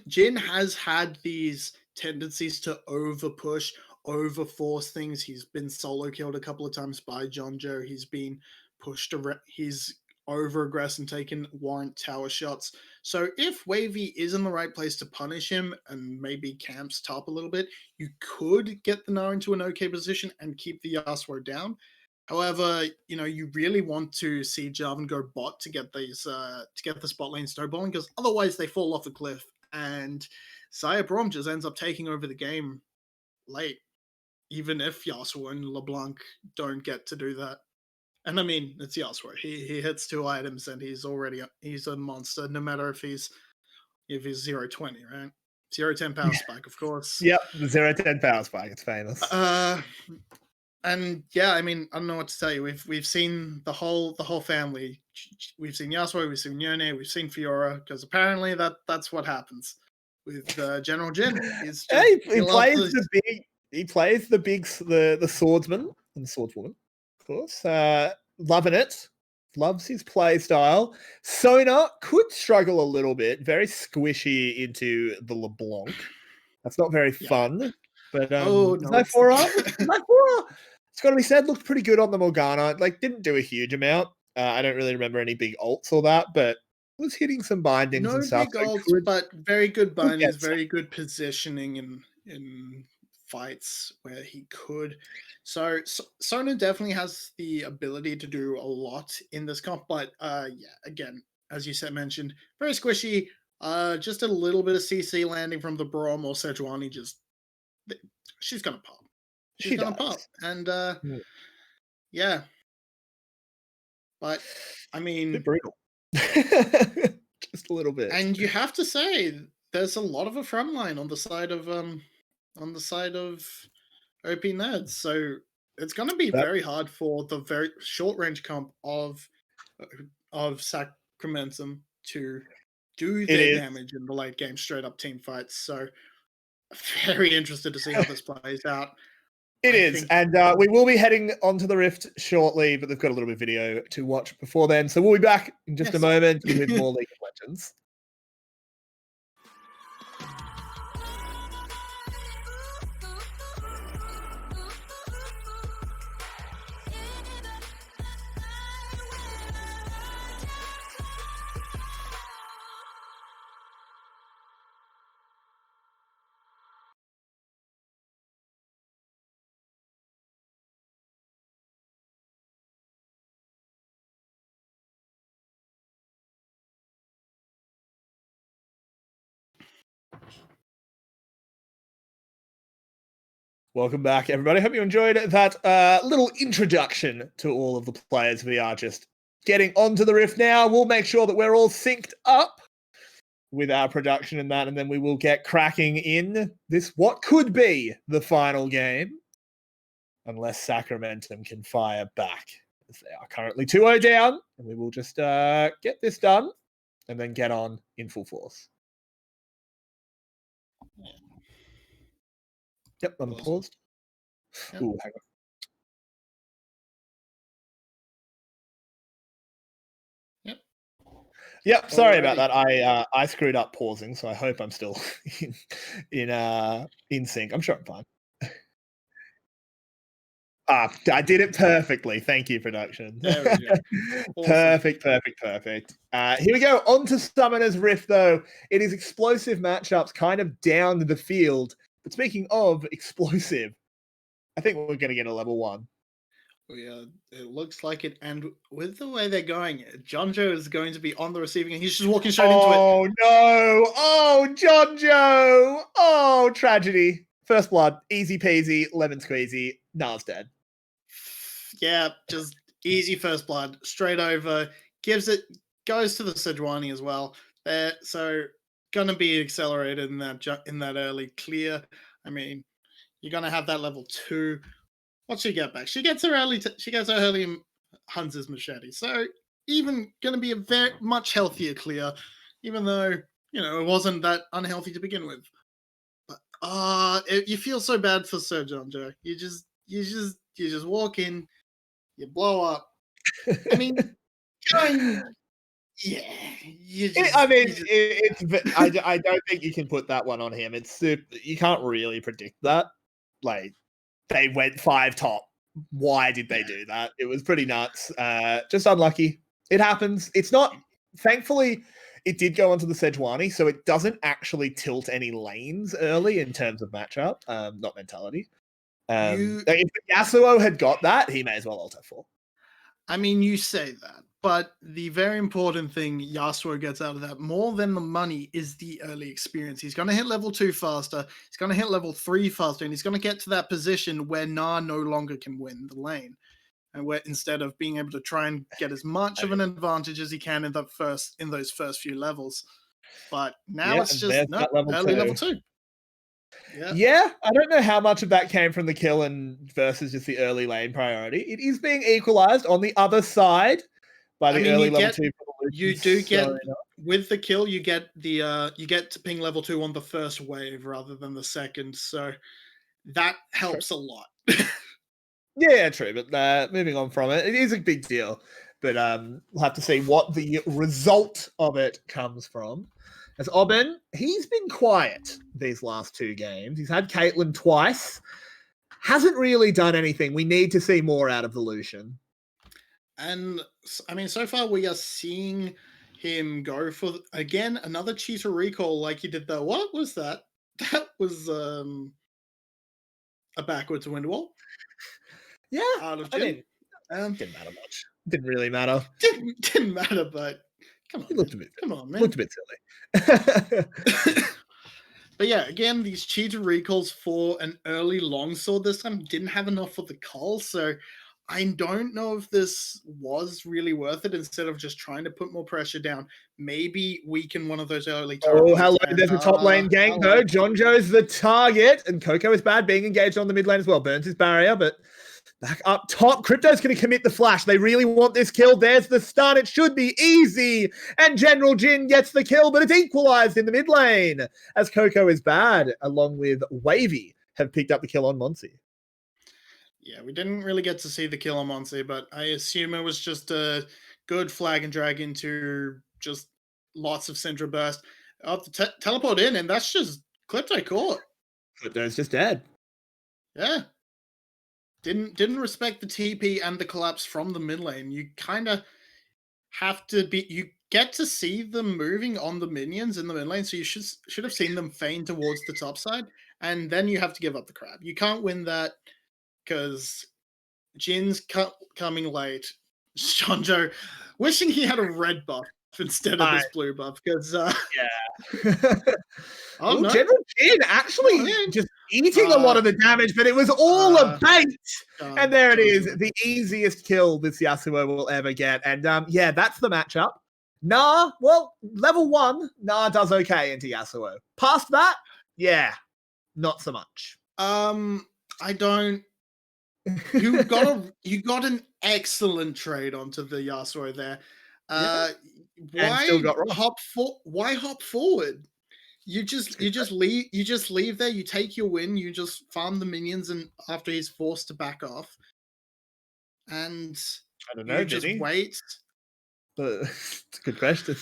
Jin has had these tendencies to over push, over force things. He's been solo killed a couple of times by John Joe. He's been pushed around. He's over aggressive and taken warrant tower shots. So if Wavy is in the right place to punish him and maybe camps top a little bit, you could get the Gnar into an okay position and keep the Yasuo down. However, you know, you really want to see Jarvan go bot to get these to get the spot lane snowballing, because otherwise they fall off the cliff and Xayah Braum just ends up taking over the game late, even if Yasuo and LeBlanc don't get to do that. And I mean, it's Yasuo. He hits 2 items and he's a monster, no matter if he's 0-20, right? 0-10 power spike, of course. Yep, the 0-10 power spike. It's famous. And yeah, I mean, I don't know what to tell you. We've seen the whole family. We've seen Yasuo, we've seen Yone, we've seen Fiora, because apparently that's what happens with General Jin. He plays the swordsman and the swordswoman, of course. Loving it. Loves his play style. Sona could struggle a little bit. Very squishy into the LeBlanc. That's not very fun. But Zyphora, it's got to be said, looked pretty good on the Morgana. Like, didn't do a huge amount. I don't really remember any big ults or that, but was hitting some bindings and stuff. No big ults, but very good bindings, very good positioning in fights where he could. So Sona definitely has the ability to do a lot in this comp, but again, as you mentioned, very squishy. Just a little bit of CC landing from the Braum or Sejuani, she's gonna pop. She's gonna pop, and yeah. But I mean, brutal. Just a little bit. And you have to say, there's a lot of a front line on the side of OP Nerds. So it's going to be very hard for the very short range comp of Sacramentum to do their damage in the late game straight up team fights. So very interested to see how this plays out. It is, and we will be heading onto the Rift shortly, but they've got a little bit of video to watch before then. So we'll be back in just a moment with more League of Legends. Welcome back, everybody. Hope you enjoyed that little introduction to all of the players. We are just getting onto the Rift now. We'll make sure that we're all synced up with our production and that, and then we will get cracking in this, what could be the final game, unless Sacramentum can fire back, as they are currently 2-0 down, and we will just get this done and then get on in full force. Yep, I'm paused. Yep. Ooh, hang on. Yep, sorry about that. I screwed up pausing, so I hope I'm still in sync. I'm sure I'm fine. I did it perfectly. Thank you, production. There we go. Awesome. Perfect. Here we go. On to Summoner's Rift, though. It is explosive matchups kind of down the field. But speaking of explosive, I think we're going to get a level 1. Yeah, it looks like it. And with the way they're going, Jonjo is going to be on the receiving end. He's just walking straight into it. Oh, no. Oh, Jonjo. Oh, tragedy. First blood. Easy peasy. Lemon squeezy. Nars dead. Yeah, just easy first blood. Straight over. Goes to the Sejuani as well. So going to be accelerated in that early clear. I mean, you're going to have that level 2. What's she get back? She gets her early Hunter's Machete. So even going to be a very much healthier clear, even though, it wasn't that unhealthy to begin with. But you feel so bad for Sir Jonjo. You just walk in, you blow up. I mean, yeah. I don't think you can put that one on him. It's you can't really predict that. Like, they went 5 top. Why did they do that? It was pretty nuts. Just unlucky. It happens. It's not. Thankfully, it did go onto the Sejuani, so it doesn't actually tilt any lanes early in terms of matchup, not mentality. If Yasuo had got that, he may as well ult F4. I mean, you say that, but the very important thing Yasuo gets out of that, more than the money, is the early experience. He's going to hit level 2 faster, he's going to hit level 3 faster, and he's going to get to that position where Gnar no longer can win the lane. And where instead of being able to try and get as much of an advantage as he can in those first few levels. But now it's just early level 2. Yeah, I don't know how much of that came from the kill and versus just the early lane priority. It is being equalized on the other side by the early level 2. You do get with the kill, you get to ping level 2 on the first wave rather than the second, so that helps a lot. Yeah, true. But moving on from it, it is a big deal. But we'll have to see what the result of it comes from. As Aubin, he's been quiet these last 2 games. He's had Caitlyn twice. Hasn't really done anything. We need to see more out of the Lucian. And, I mean, so far we are seeing him go for, again, another cheater recall like he did what was that? That was a backwards wind wall. Yeah, I mean, didn't matter much. Didn't really matter. Didn't matter, but come on. Come on, man. Looked a bit silly. But yeah, again, these cheater recalls for an early longsword this time didn't have enough for the cull, so I don't know if this was really worth it. Instead of just trying to put more pressure down, maybe weaken one of those early targets. Oh, hello, there's a top lane gank though. Jonjo's the target, and Coco is bad, being engaged on the mid lane as well. Burns his barrier, but back up top, Crypto's going to commit the flash. They really want this kill. There's the stun. It should be easy. And General Jin gets the kill, but it's equalized in the mid lane as Coco is bad, along with Wavy, have picked up the kill on Monty. Yeah, we didn't really get to see the kill on Monty, but I assume it was just a good flag and drag into just lots of Syndra burst. Up to teleport in, and that's just Clipto caught. Clipto's just dead. Yeah. Didn't respect the TP and the collapse from the mid lane. You kind of have to be. You get to see them moving on the minions in the mid lane, so you should have seen them feign towards the top side, and then you have to give up the crab. You can't win that because Jin's coming late. Shanjo wishing he had a red buff instead of this blue buff because oh, no. General Jin actually just eating a lot of the damage, but it was all a bait. And there it is, the easiest kill this Yasuo will ever get. And yeah, that's the matchup. Nah, well, level 1, Nah does okay into Yasuo. Past that, yeah, not so much. I don't. You got an excellent trade onto the Yasuo there. Why hop forward? You just leave there. You take your win. You just farm the minions, and after he's forced to back off, and I don't know, just wait. It's a good question.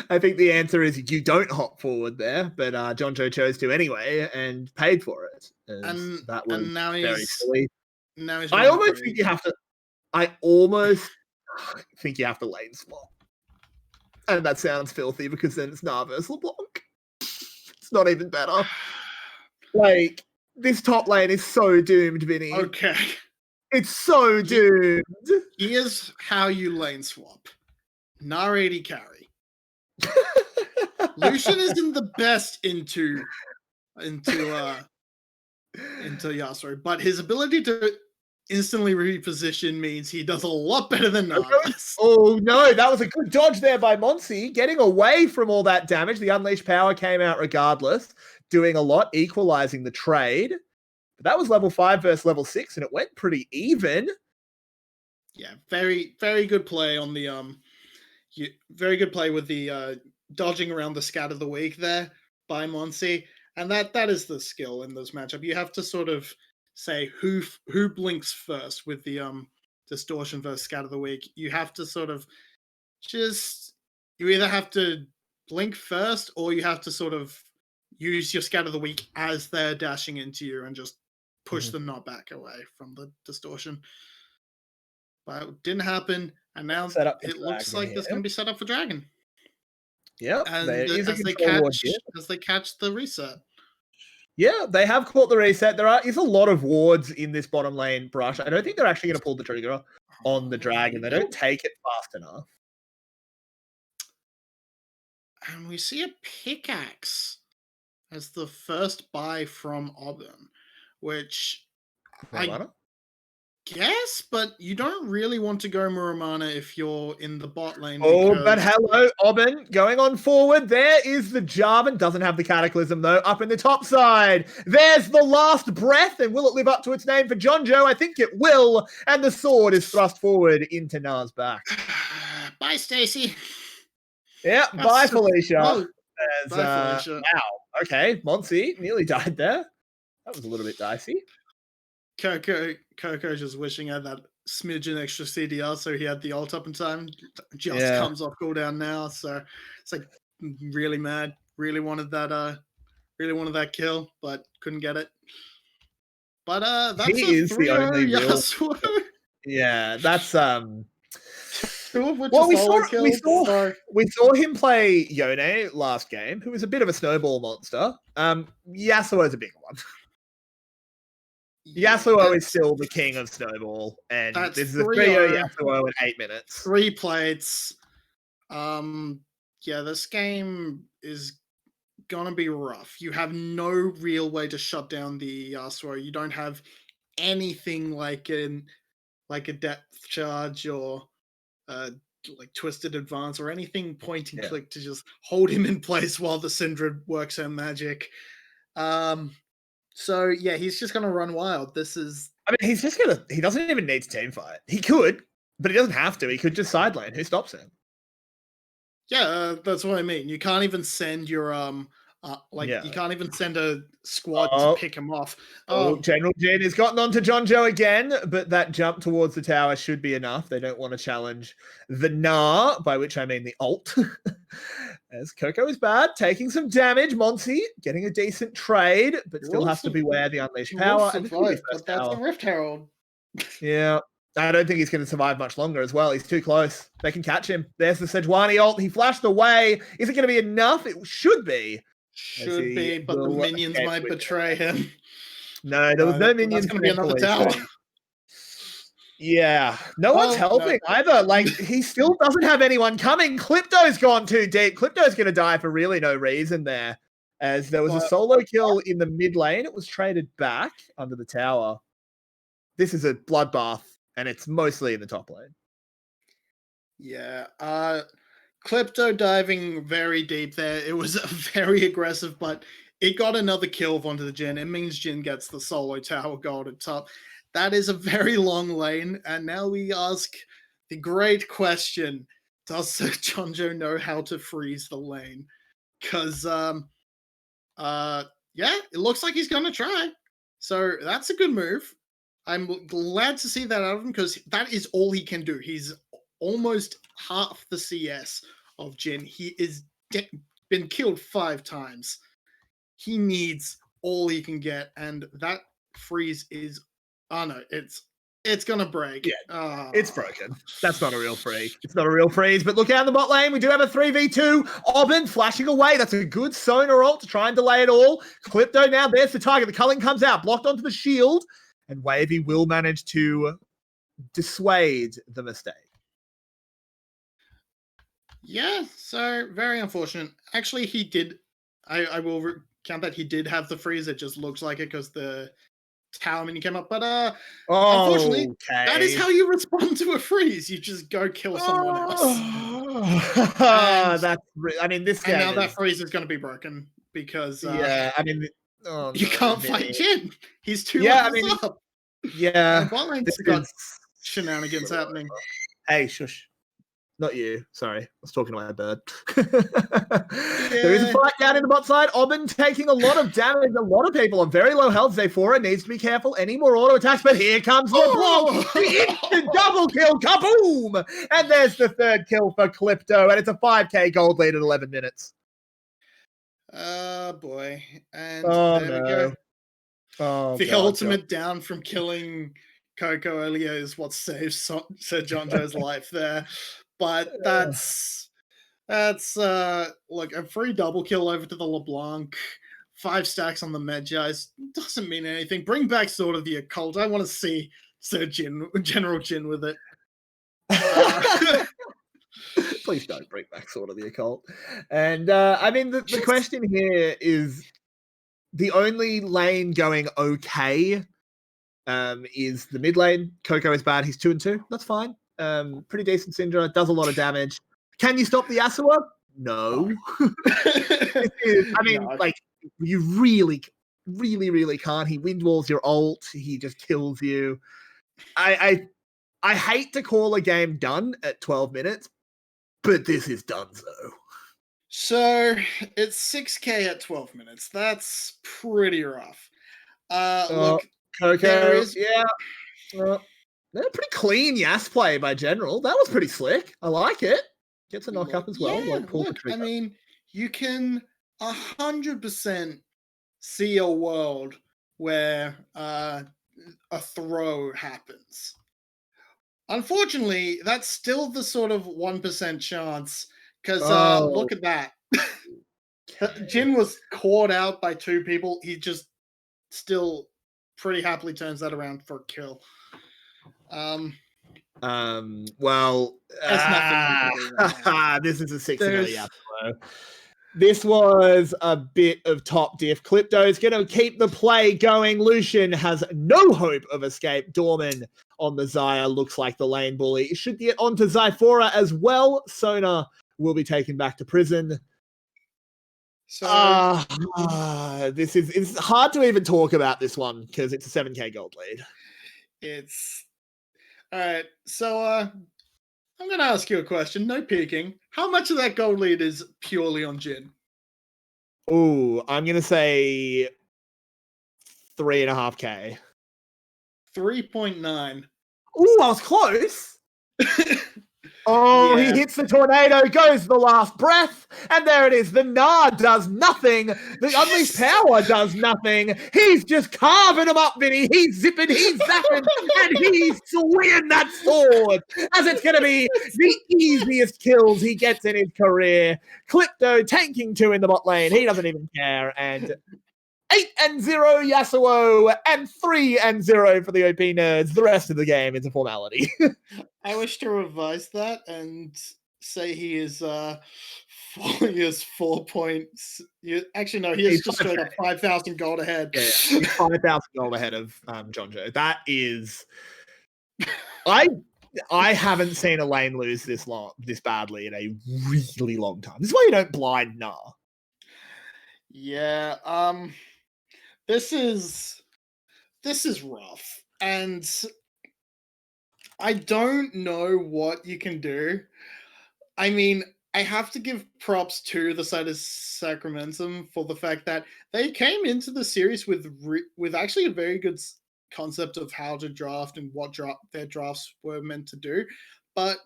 I think the answer is you don't hop forward there, but Jonjo chose to anyway and paid for it. And that was now very silly. Now he's I almost think you have to. I almost think you have to lane swap, and that sounds filthy because then it's Nah versus LeBlanc. It's not even better. Like this top lane is so doomed, Vinny. Okay. It's so doomed. Here's how you lane swap. Nah AD carry. Lucian isn't the best into Yasuo, but his ability to instantly reposition means he does a lot better than Nahs. Oh no, that was a good dodge there by Monsi, getting away from all that damage. The Unleashed Power came out regardless, doing a lot, equalizing the trade. But that was level 5 versus level 6, and it went pretty even. Yeah, very, very good play on the very good play with the dodging around the scat of the week there by Monsi. And that is the skill in this matchup. You have to sort of say who blinks first with the distortion versus scat of the week. You have to sort of you either have to blink first or you have to sort of use your scat of the week as they're dashing into you and just push them not back away from the distortion. But it didn't happen, and now it looks like there's going to be set up for Dragon. Yeah, and as they catch the reset. Yeah, they have caught the reset. There is a lot of wards in this bottom lane brush. I don't think they're actually going to pull the trigger on the Dragon. They don't take it fast enough. And we see a pickaxe as the first buy from Auburn, which I guess, but you don't really want to go Muramana if you're in the bot lane. Oh, but hello, Auburn. Going on forward, there is the Jarvan. Doesn't have the Cataclysm, though, up in the top side. There's the last breath, and will it live up to its name for Jonjo? I think it will, and the sword is thrust forward into Nah's back. Bye, Stacy. Yeah, bye, Felicia. Bye, Felicia. Wow, okay, Monsi nearly died there. That was a little bit dicey. Coco just wishing had that smidgen extra CDR so he had the ult up in time. Just comes off cooldown now, so it's like really mad. Really wanted that kill, but couldn't get it. But that's he is the only Yasuo. Yeah, that's Well, we saw him play Yone last game, who was a bit of a snowball monster. Yasuo's a bigger one. Yasuo is still the king of snowball, and this is a 3-0 Yasuo in 8 minutes. 3 plates. Yeah, this game is gonna be rough. You have no real way to shut down the Yasuo. You don't have anything like a depth charge or like twisted advance or anything point and click to just hold him in place while the Syndra works her magic. So yeah, he's just gonna run wild. He doesn't even need to team fight. He could, but he doesn't have to. He could just sideline. Who stops him? Yeah, that's what I mean. You can't even send your You can't even send a squad to pick him off. General Jin has gotten onto John Joe again, but that jump towards the tower should be enough. They don't want to challenge the Na, by which I mean the ult. As Coco is bad, taking some damage. Monty getting a decent trade, but still has to beware the unleashed power. And but that's a Rift Herald. Yeah. I don't think he's going to survive much longer as well. He's too close. They can catch him. There's the Sejuani ult. He flashed away. Is it going to be enough? It should be. Should be, but the minions might betray him. No, there was no minions. That's going to be another tower. Yeah. No one's helping either. Like, he still doesn't have anyone coming. Clipto's gone too deep. Clipto's going to die for really no reason there. As there was a solo kill in the mid lane. It was traded back under the tower. This is a bloodbath. And it's mostly in the top lane. Yeah. Clipto diving very deep there. It was very aggressive, but it got another kill onto the Jhin. It means Jhin gets the solo tower gold at top. That is a very long lane. And now we ask the great question. Does Sir Jonjo know how to freeze the lane? Because, yeah, it looks like he's going to try. So that's a good move. I'm glad to see that out of him because that is all he can do. He's almost half the CS of Jhin. He is been killed 5 times. He needs all he can get, and that freeze is it's gonna break. Yeah, it's broken. That's not a real freeze. It's not a real freeze. But look out in the bot lane. We do have a 3v2. Oben flashing away. That's a good Sonar ult to try and delay it all. Clipto now. There's the target. The culling comes out, blocked onto the shield. And Wavy will manage to dissuade the mistake. Yeah, so very unfortunate. Actually, he did. I will count that he did have the freeze. It just looks like it because the tower mini came up. But unfortunately, that is how you respond to a freeze. You just go kill someone else. This game. And now that freeze is going to be broken because you can't fight Jhin. He's too levels up. Yeah. And bot lane's got shenanigans happening. Hey, shush. Not you. Sorry. I was talking to my bird. There is a fight down in the bot side. Oben taking a lot of damage. A lot of people on very low health. Zayphora needs to be careful. Any more auto attacks, but here comes LeBlanc. The instant double kill. Kaboom! And there's the third kill for Clipto. And it's a 5k gold lead at 11 minutes. Oh, boy. And there we go. The God, ultimate down from killing Coco earlier is what saves Sir Jonjo's life there. But that's look, a free double kill over to the LeBlanc, 5 stacks on the Medjais doesn't mean anything. Bring back Sword of the Occult. I want to see General Jin with it. Please don't bring back Sword of the Occult. And the question here is the only lane going okay is the mid lane. Coco is bad. He's 2-2. That's fine. Pretty decent Syndra. Does a lot of damage. Can you stop the Asua? No. You really, really, really can't. He wind walls your ult. He just kills you. I hate to call a game done at 12 minutes, but this is done so. So it's 6k at 12 minutes. That's pretty rough. Look, Coco, they're pretty clean Yas play by General. That was pretty slick. I like it. Gets a knock up as well. Yeah, you can 100% see a world where a throw happens. Unfortunately, that's still the sort of 1% chance because look at that. Jin was caught out by 2 people. He just still pretty happily turns that around for a kill. This is a 6-0 Yasuo. This was a bit of top diff. Clipto's going to keep the play going. Lucian has no hope of escape. Dorman on the Xayah looks like the lane bully. Should get onto Zayphora as well. Sona will be taken back to prison. So it's hard to even talk about this one because it's a 7k gold lead. It's all right. So I'm going to ask you a question. No peeking. How much of that gold lead is purely on Jin? Ooh, I'm going to say 3.5K. 3.9. Ooh, I was close. Oh, Yeah. he hits the tornado, goes the last breath, and there it is. The Nard does nothing. The Unleashed Power does nothing. He's just carving him up, Vinny. He's zipping, he's zapping, and he's swinging that sword as it's going to be the easiest kills he gets in his career. Clipto tanking 2 in the bot lane. He doesn't even care. And 8-0 Yasuo and 3-0 for the OP nerds. The rest of the game is a formality. I wish to revise that and say he is 4 points. Actually, no, he is just straight up 5,000 gold ahead. Yeah, he's 5,000 gold ahead of Jonjo. That is, I haven't seen a lane lose this badly in a really long time. This is why you don't blind Nah. Yeah, this is rough, and I don't know what you can do. I mean, I have to give props to the side of Sacramentum for the fact that they came into the series with actually a very good concept of how to draft and what their drafts were meant to do. But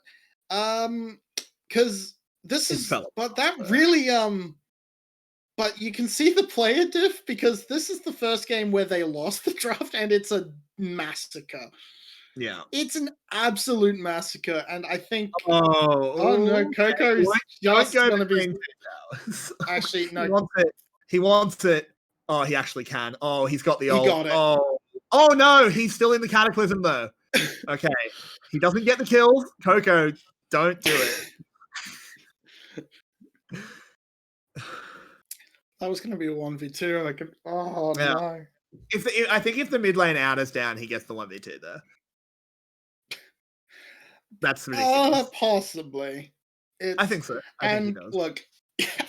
because this is, but that really but you can see the player diff because this is the first game where they lost the draft and it's a massacre. Yeah, it's an absolute massacre, and I think. Oh no, Coco's just going to be. Actually, no. He wants it. Oh, he actually can. Oh, he's got the ult. He got it. Oh no, he's still in the Cataclysm though. Okay, he doesn't get the kills. Coco, don't do it. That was going to be a 1v2. No. I think if the mid lane out is down, he gets the 1v2 there. That's ridiculous. Possibly. I think so. I think he does. Look,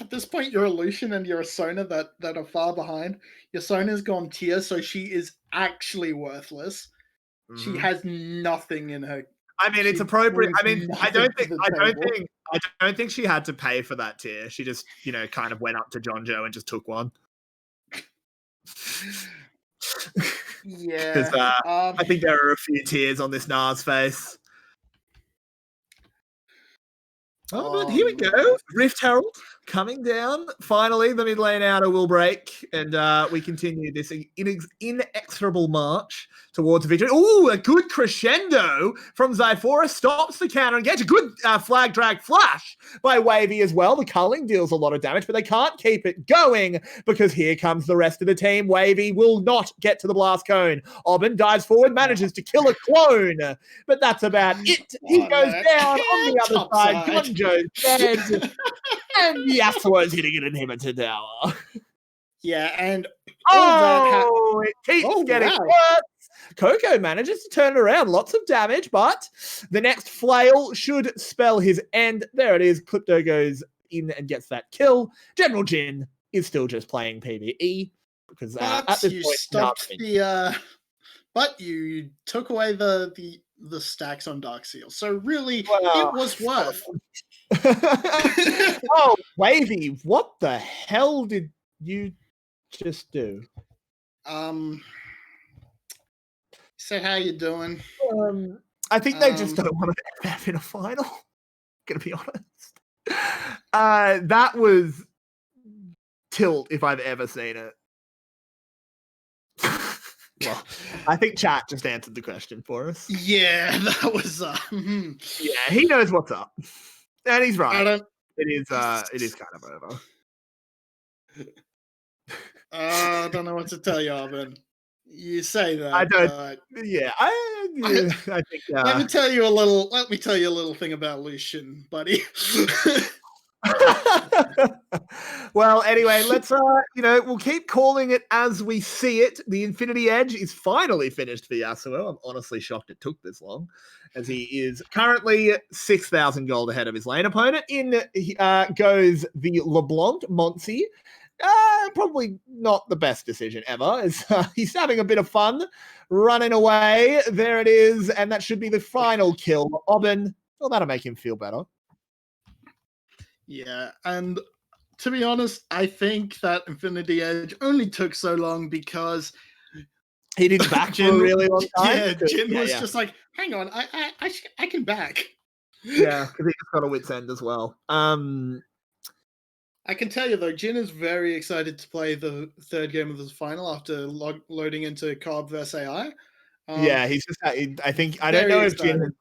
at this point, you're a Lucian and you're a Sona that are far behind. Your Sona's gone tier, so she is actually worthless. Mm-hmm. She has nothing in her. I mean, it's appropriate. I mean, I don't think she had to pay for that tier. She just, kind of went up to Jonjo and just took one. Yeah. Because I think there are a few tears on this Nars face. But here we go. Rift Herald coming down. Finally, the mid lane outer will break, and we continue this inexorable march towards victory. Ooh, a good crescendo from Zyphora. Stops the counter and gets a good flag drag flash by Wavy as well. The culling deals a lot of damage, but they can't keep it going because here comes the rest of the team. Wavy will not get to the blast cone. Aubin dives forward, manages to kill a clone, but that's about it. He goes down on the other side. Jonjo's dead. And Yasuo's hitting an inhibitor tower. Yeah, and it keeps getting worse. Coco manages to turn it around. Lots of damage, but the next flail should spell his end. There it is. Clipto goes in and gets that kill. General Jin is still just playing PvE because at this point, stopped but you took away the stacks on Dark Seal. So really, it was worth. Oh, Wavy, what the hell did you just do? Said how you doing? I think they just don't want to have in a final. Gonna be honest. That was tilt if I've ever seen it. Well, I think chat just answered the question for us. Yeah, that was yeah, he knows what's up. And he's right. It is kind of over. I don't know what to tell you, Aubin. You say that. I don't. Yeah, I think. Let me tell you a little thing about Lucian, buddy. Well, anyway, let's we'll keep calling it as we see it. The Infinity Edge is finally finished for Yasuo. I'm honestly shocked it took this long, as he is currently 6,000 gold ahead of his lane opponent. In goes the LeBlanc Monty. Probably not the best decision ever. As he's having a bit of fun running away. There it is, and that should be the final kill. Aubin, well, that'll make him feel better. Yeah, and to be honest, I think that Infinity Edge only took so long because he didn't back for a really long time. Yeah, Jin was just like, hang on, I can back. Yeah, because he just got a wit's end as well. I can tell you though, Jin is very excited to play the third game of the final after loading into Cobb vs AI. Yeah, he's just. I think I don't very know if excited. Jin.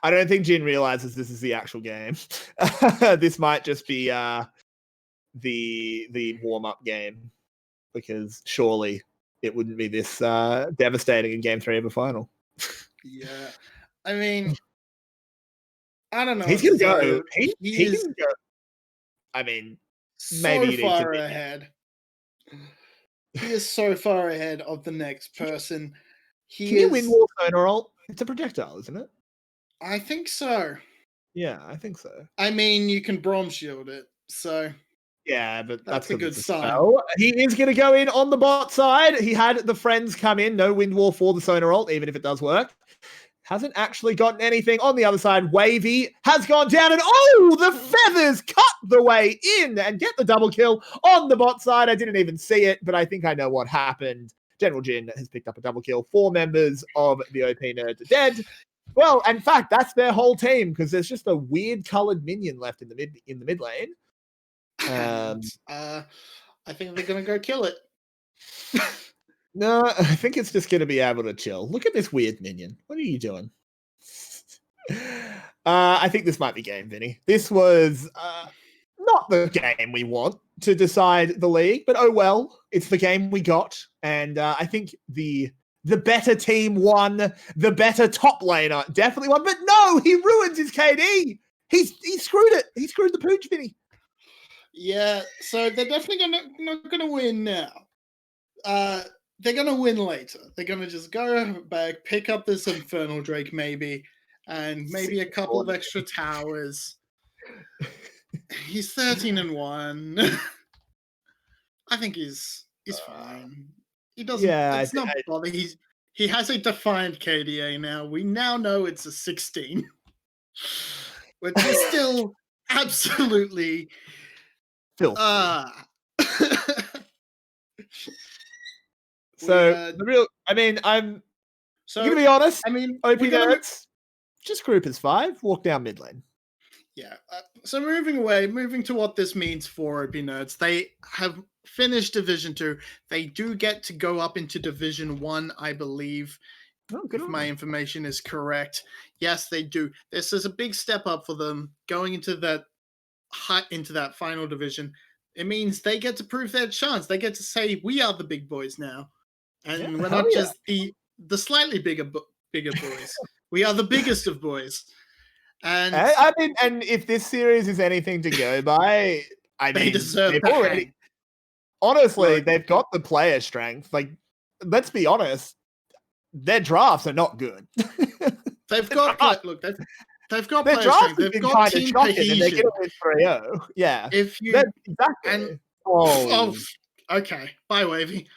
I don't think Jin realizes this is the actual game. This might just be the warm up game, because surely it wouldn't be this devastating in Game 3 of a final. Yeah, I mean, I don't know. He's what gonna to tell go. you. He is can go. I mean, so maybe you need far to. ahead. He is so far ahead of the next person. Can you win Warzone or ult? It's a projectile, isn't it? I think so. Yeah, I think so. I mean, you can Brom shield it, so yeah, but that's a 'cause good it's sign. spell. He is going to go in on the bot side. He had the friends come in. No wind wall for the Sonar ult, even if it does work. Hasn't actually gotten anything on the other side. Wavy has gone down, and the feathers cut the way in and get the double kill on the bot side. I didn't even see it, but I think I know what happened. General Jin has picked up a double kill. 4 members of the OP Nerds are dead. Well, in fact, that's their whole team, because there's just a weird colored minion left in the mid lane. I think they're gonna go kill it. No, I think it's just going to be able to chill. Look at this weird minion. What are you doing? I think this might be game, Vinny. This was not the game we want to decide the league, but oh well, it's the game we got. And I think the better team won, the better top laner definitely won. But no, he ruins his KD. He screwed it. He screwed the pooch, Vinny. Yeah, so they're definitely not gonna win now. They're gonna win later. They're gonna just go back, pick up this Infernal Drake maybe, and maybe a couple of extra towers. He's 13-1. I think he's fine. He doesn't. Yeah, it's not bother. He has a defined KDA now. We now know it's a 16, which is still absolutely filthy. So the real, I mean, I'm gonna be honest. I mean, OP Nerds, just group as 5, walk down mid lane. Yeah. So moving to what this means for OP Nerds, they have finished Division 2. They do get to go up into Division 1, I believe. If my information is correct. Yes, they do. This is a big step up for them going into that final division. It means they get to prove their chance. They get to say, we are the big boys now. And we're not just the slightly bigger boys. We are the biggest of boys. And I mean, and if this series is anything to go by, I mean, deserve already. Honestly, they've got the player strength. Like, let's be honest, their drafts are not good. They've got they've got their player strength. They've got team cohesion. And they get it with 3-0. Yeah. If you exactly. Okay. Bye, Wavy.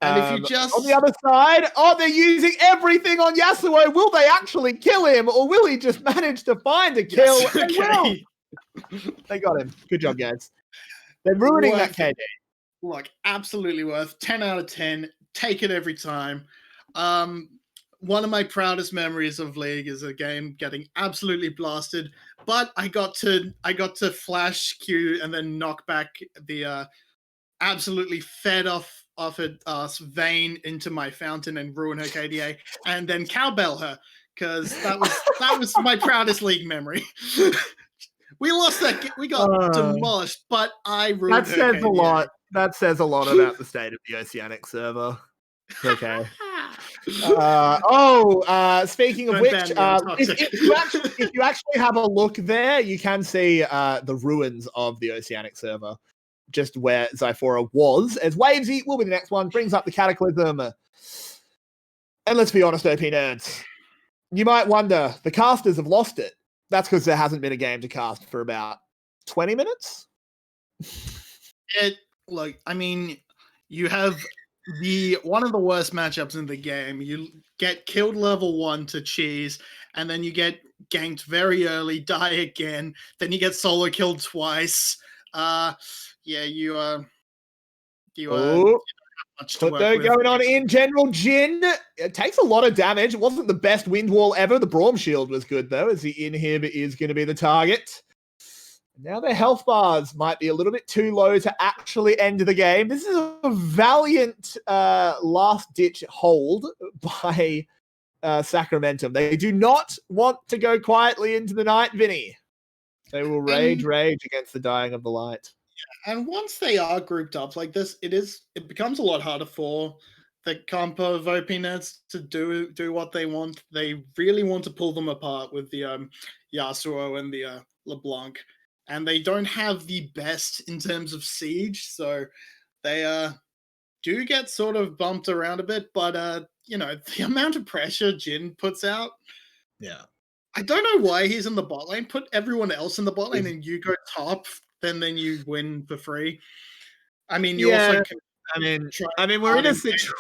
And if you just on the other side, they're using everything on Yasuo. Will they actually kill him, or will he just manage to find a kill? Yes, okay. They got him. Good job, guys. They're ruining that KD. Look, absolutely worth 10 out of 10. Take it every time. One of my proudest memories of League is a game getting absolutely blasted, but I got to flash Q and then knock back the absolutely fed off it Vayne into my fountain and ruin her KDA, and then cowbell her, because that was my proudest League memory. We lost that. We got demolished, but I ruined that says her KDA. A lot. That says a lot about the state of the Oceanic server. Okay. Speaking of which, if you actually have a look there, you can see the ruins of the Oceanic server, just where Zyphora was. As Wavesy will be the next one, brings up the Cataclysm. And let's be honest, OP Nerds, you might wonder, the casters have lost it. That's because there hasn't been a game to cast for about 20 minutes. I mean, you have one of the worst matchups in the game. You get killed level 1 to cheese, and then you get ganked very early, die again, then you get solo killed twice. Yeah, you Oh, much to work Clipto with. going on in General Jin. It takes a lot of damage. It wasn't the best wind wall ever. The Braum shield was good, though, as the inhib is going to be the target. Now their health bars might be a little bit too low to actually end the game. This is a valiant last-ditch hold by Sacramentum. They do not want to go quietly into the night, Vinny. They will rage against the dying of the light. And once they are grouped up like this, it becomes a lot harder for the comp of OP nerds to do what they want. They really want to pull them apart with the Yasuo and the LeBlanc, and they don't have the best in terms of siege, so they do get sort of bumped around a bit. But the amount of pressure Jin puts out. Yeah. I don't know why he's in the bot lane. Put everyone else in the bot lane and you go top, then you win for free. I mean, you also can I mean, we're in a situation.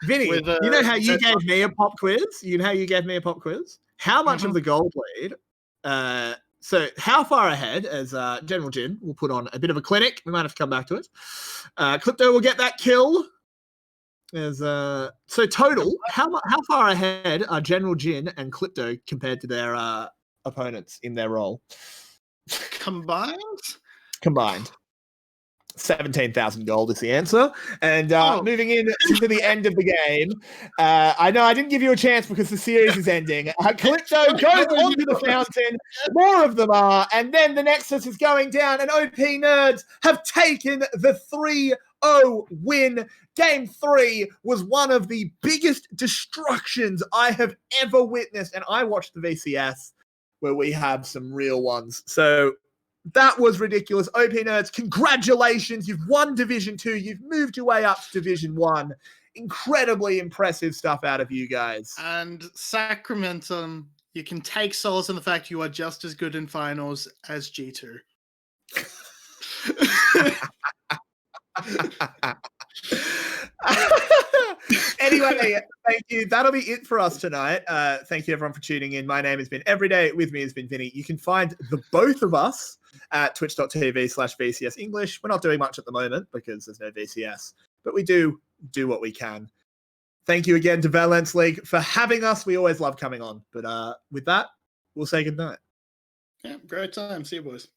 Vinny, you know how you gave me a pop quiz? You know how you gave me a pop quiz? How much of the gold lead? So how far ahead, as General Jin will put on a bit of a clinic. We might have to come back to it. Clipto will get that kill. So total, how far ahead are General Jin and Clipto compared to their opponents in their role? Combined? 17,000 gold is the answer. And moving in to the end of the game, I know I didn't give you a chance because the series is ending. Calypso goes onto the fountain. More of them are. And then the Nexus is going down, and OP Nerds have taken the 3-0 win. Game 3 was one of the biggest destructions I have ever witnessed. And I watched the VCS where we have some real ones. So that was ridiculous. OP Nerds, congratulations. You've won Division 2. You've moved your way up to Division 1. Incredibly impressive stuff out of you guys. And Sacramentum, you can take solace in the fact you are just as good in finals as G2. Anyway, thank you. That'll be it for us tonight. Thank you, everyone, for tuning in. My name has been Everyday. With me has been Vinny. You can find the both of us at twitch.tv/VCS English. We're not doing much at the moment because there's no VCS, but we do what we can. Thank you again to Valence League for having us. We always love coming on. But with that, we'll say goodnight. Yeah, great time. See you, boys.